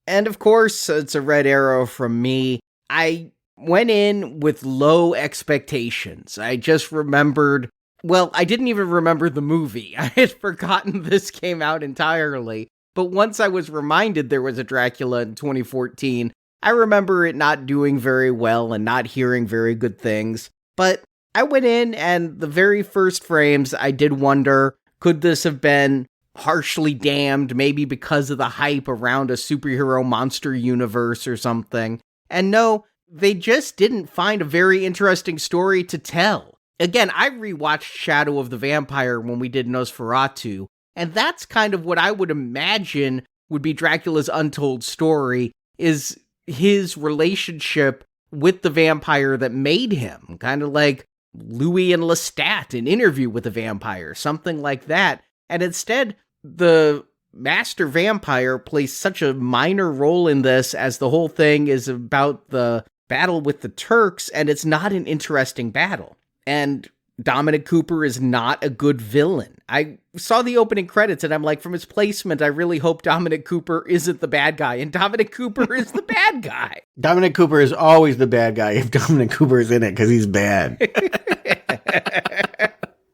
[SPEAKER 8] And of course, it's a Red Arrow from me. I went in with low expectations. I just remembered, well, I didn't even remember the movie. I had forgotten this came out entirely. But once I was reminded there was a Dracula in 2014, I remember it not doing very well and not hearing very good things. But I went in, and the very first frames, I did wonder, could this have been harshly damned, maybe because of the hype around a superhero monster universe or something? And no, they just didn't find a very interesting story to tell. Again, I rewatched Shadow of the Vampire when we did Nosferatu, and that's kind of what I would imagine would be Dracula's untold story, is his relationship with the vampire that made him. Kind of like Louis and Lestat, An Interview with a Vampire, something like that. And instead, the master vampire plays such a minor role in this, as the whole thing is about the battle with the Turks, and it's not an interesting battle. And Dominic Cooper is not a good villain. I saw the opening credits and I'm like, from his placement, I really hope Dominic Cooper isn't the bad guy. And Dominic Cooper is the bad guy.
[SPEAKER 9] Dominic Cooper is always the bad guy if Dominic Cooper is in it, because he's bad.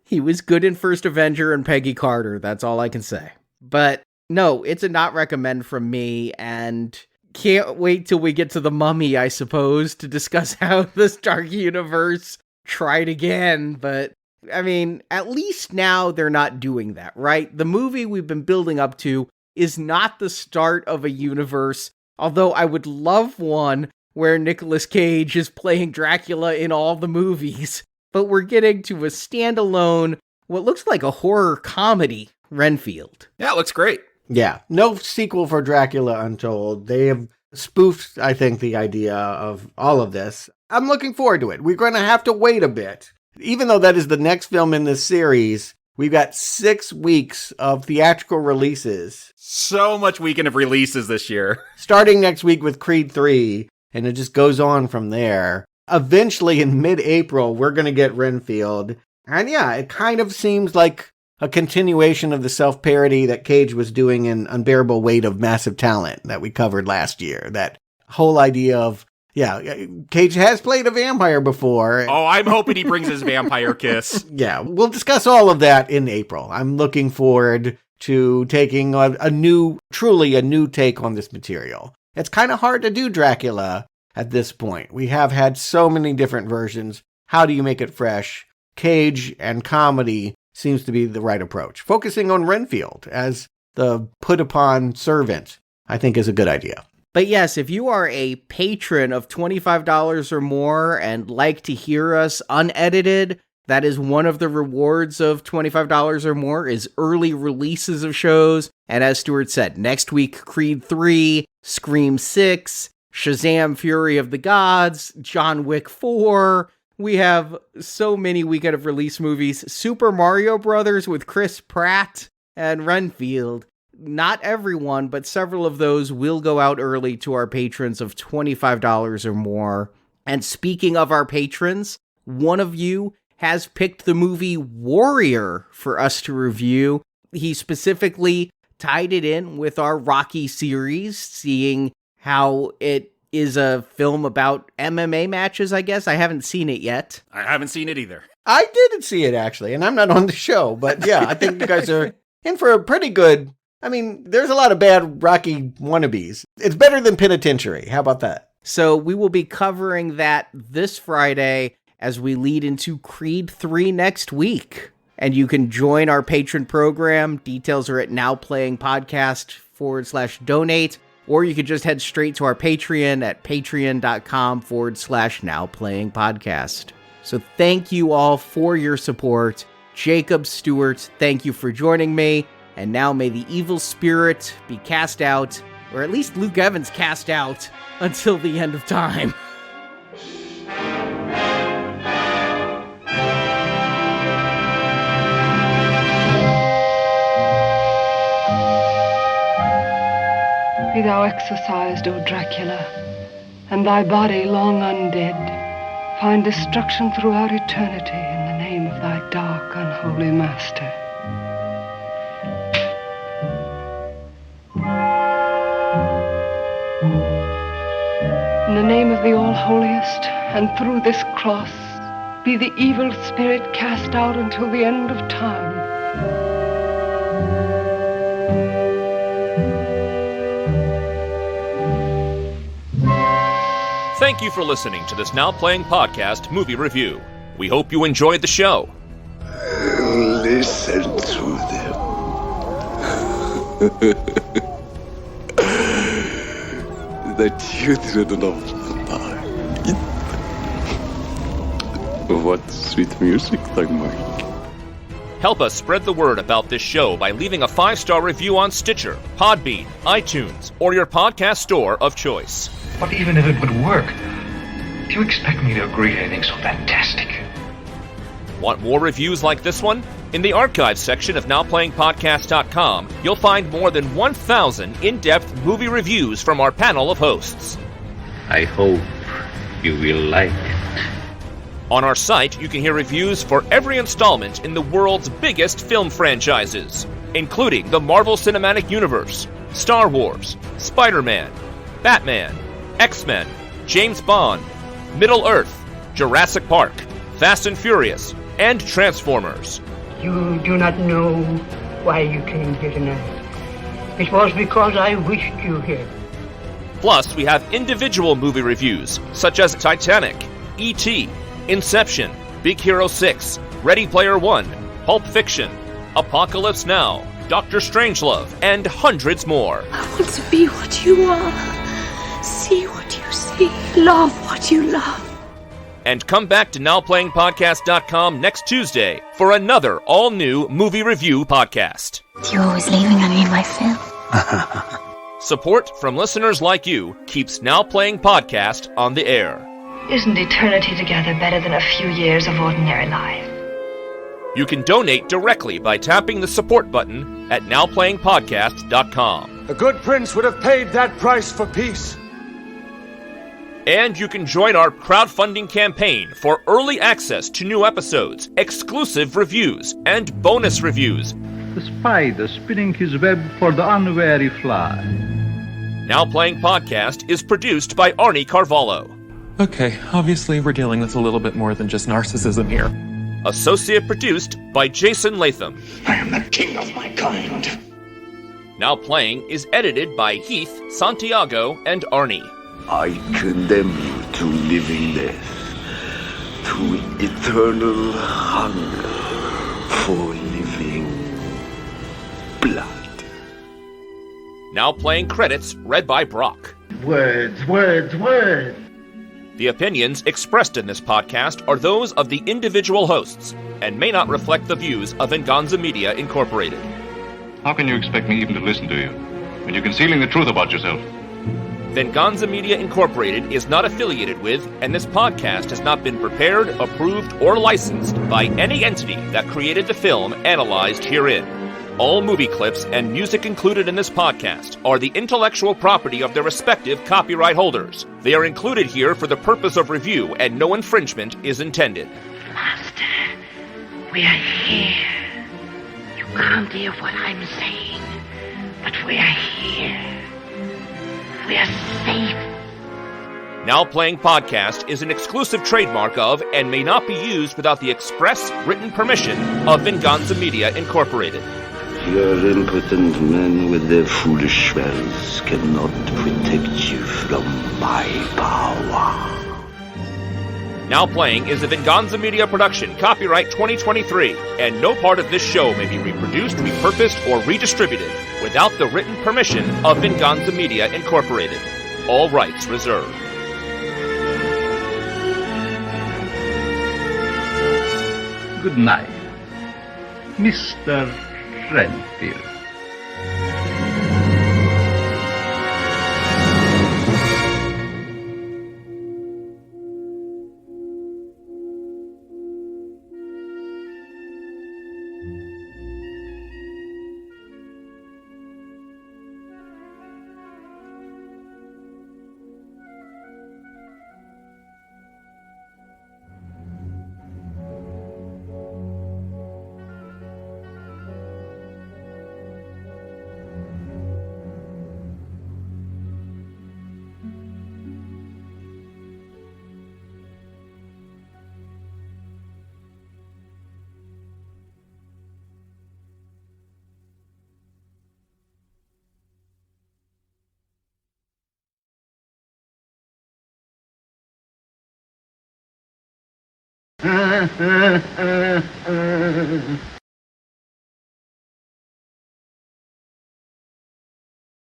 [SPEAKER 8] He was good in First Avenger and Peggy Carter. That's all I can say. But no, it's a not recommend from me, and can't wait till we get to The Mummy, I suppose, to discuss how this dark universe tried again. But I mean, at least now they're not doing that, right? The movie we've been building up to is not the start of a universe, although I would love one where Nicolas Cage is playing Dracula in all the movies. But we're getting to a standalone, what looks like a horror comedy, Renfield.
[SPEAKER 10] Yeah, it looks great.
[SPEAKER 9] Yeah, no sequel for Dracula Untold. They have spoofed, I think, the idea of all of this. I'm looking forward to it. We're going to have to wait a bit. Even though that is the next film in this series, we've got 6 weeks of theatrical releases.
[SPEAKER 10] So much weekend of releases this year.
[SPEAKER 9] Starting next week with Creed 3, and it just goes on from there. Eventually, in mid-April, we're going to get Renfield. And yeah, it kind of seems like a continuation of the self-parody that Cage was doing in Unbearable Weight of Massive Talent that we covered last year. That whole idea of, yeah, Cage has played a vampire before.
[SPEAKER 10] Oh, I'm hoping he brings his vampire kiss.
[SPEAKER 9] Yeah, we'll discuss all of that in April. I'm looking forward to taking truly a new take on this material. It's kind of hard to do Dracula at this point. We have had so many different versions. How do you make it fresh? Cage and comedy seems to be the right approach. Focusing on Renfield as the put-upon servant, I think, is a good idea.
[SPEAKER 8] But yes, if you are a patron of $25 or more and like to hear us unedited, that is one of the rewards of $25 or more, is early releases of shows. And as Stuart said, next week, Creed 3, Scream 6, Shazam! Fury of the Gods, John Wick 4. We have so many weekend of release movies. Super Mario Brothers with Chris Pratt and Renfield. Not everyone, but several of those will go out early to our patrons of $25 or more. And speaking of our patrons, one of you has picked the movie Warrior for us to review. He specifically tied it in with our Rocky series, seeing how it is a film about MMA matches, I guess. I haven't seen it yet.
[SPEAKER 10] I haven't seen it either.
[SPEAKER 9] I didn't see it, actually, and I'm not on the show. But yeah, I think you guys are in for a pretty good... I mean, there's a lot of bad Rocky wannabes. It's better than Penitentiary. How about that?
[SPEAKER 8] So we will be covering that this Friday as we lead into Creed 3 next week. And you can join our patron program. Details are at nowplayingpodcast.com/donate. Or you could just head straight to our Patreon at patreon.com/nowplayingpodcast. So thank you all for your support. Jacob Stewart, thank you for joining me. And now may the evil spirit be cast out, or at least Luke Evans cast out, until the end of time.
[SPEAKER 11] Be thou exorcised, O Dracula, and thy body long undead find destruction throughout eternity in the name of thy dark, unholy master. In the name of the All-Holiest, and through this cross, be the evil spirit cast out until the end of time.
[SPEAKER 5] Thank you for listening to this Now Playing Podcast movie review. We hope you enjoyed the show.
[SPEAKER 6] Listen to them. The children of What sweet music, Dagmar.
[SPEAKER 5] Help us spread the word about this show by leaving a 5-star review on Stitcher, Podbean, iTunes, or your podcast store of choice.
[SPEAKER 12] But even if it would work, do you expect me to agree to anything so fantastic?
[SPEAKER 5] Want more reviews like this one? In the archives section of NowPlayingPodcast.com, you'll find more than 1,000 in-depth movie reviews from our panel of hosts.
[SPEAKER 4] I hope you will like it.
[SPEAKER 5] On our site, you can hear reviews for every installment in the world's biggest film franchises, including the Marvel Cinematic Universe, Star Wars, Spider-Man, Batman, X-Men, James Bond, Middle-earth, Jurassic Park, Fast and Furious, and Transformers.
[SPEAKER 13] You do not know why you came here tonight. It was because I wished you here.
[SPEAKER 5] Plus, we have individual movie reviews, such as Titanic, E.T., Inception, Big Hero 6, Ready Player One, Pulp Fiction, Apocalypse Now, Dr. Strangelove, and hundreds more.
[SPEAKER 14] I want to be what you are, see what you see, love what you love.
[SPEAKER 5] And come back to NowPlayingPodcast.com next Tuesday for another all-new movie review podcast.
[SPEAKER 14] You're always leaving on me in my film.
[SPEAKER 5] Support from listeners like you keeps Now Playing Podcast on the air.
[SPEAKER 15] Isn't eternity together better than a few years of ordinary life?
[SPEAKER 5] You can donate directly by tapping the support button at NowPlayingPodcast.com.
[SPEAKER 16] A good prince would have paid that price for peace.
[SPEAKER 5] And you can join our crowdfunding campaign for early access to new episodes, exclusive reviews, and bonus reviews.
[SPEAKER 2] The spider spinning his web for the unwary fly.
[SPEAKER 5] Now Playing Podcast is produced by Arnie Carvalho.
[SPEAKER 17] Okay, obviously we're dealing with a little bit more than just narcissism here.
[SPEAKER 5] Associate produced by Jason Latham.
[SPEAKER 1] I am the king of my kind.
[SPEAKER 5] Now Playing is edited by Heath, Santiago, and Arnie.
[SPEAKER 18] I condemn you to living death, to eternal hunger for living blood.
[SPEAKER 5] Now Playing credits read by Brock.
[SPEAKER 1] Words.
[SPEAKER 5] The opinions expressed in this podcast are those of the individual hosts and may not reflect the views of Venganza Media Incorporated.
[SPEAKER 19] How can you expect me even to listen to you when you're concealing the truth about yourself?
[SPEAKER 5] Venganza Media Incorporated is not affiliated with, and this podcast has not been prepared, approved, or licensed by any entity that created the film analyzed herein. All movie clips and music included in this podcast are the intellectual property of their respective copyright holders. They are included here for the purpose of review, and no infringement is intended.
[SPEAKER 13] Master, we are here. You can't hear what I'm saying, but we are here. We are safe.
[SPEAKER 5] Now Playing Podcast is an exclusive trademark of and may not be used without the express written permission of Venganza Media Incorporated.
[SPEAKER 18] Your impotent men with their foolish spells cannot protect you from my power.
[SPEAKER 5] Now Playing is a Venganza Media production, copyright 2023, and no part of this show may be reproduced, repurposed, or redistributed without the written permission of Venganza Media Incorporated. All rights reserved.
[SPEAKER 2] Good night, Mr. Renfield.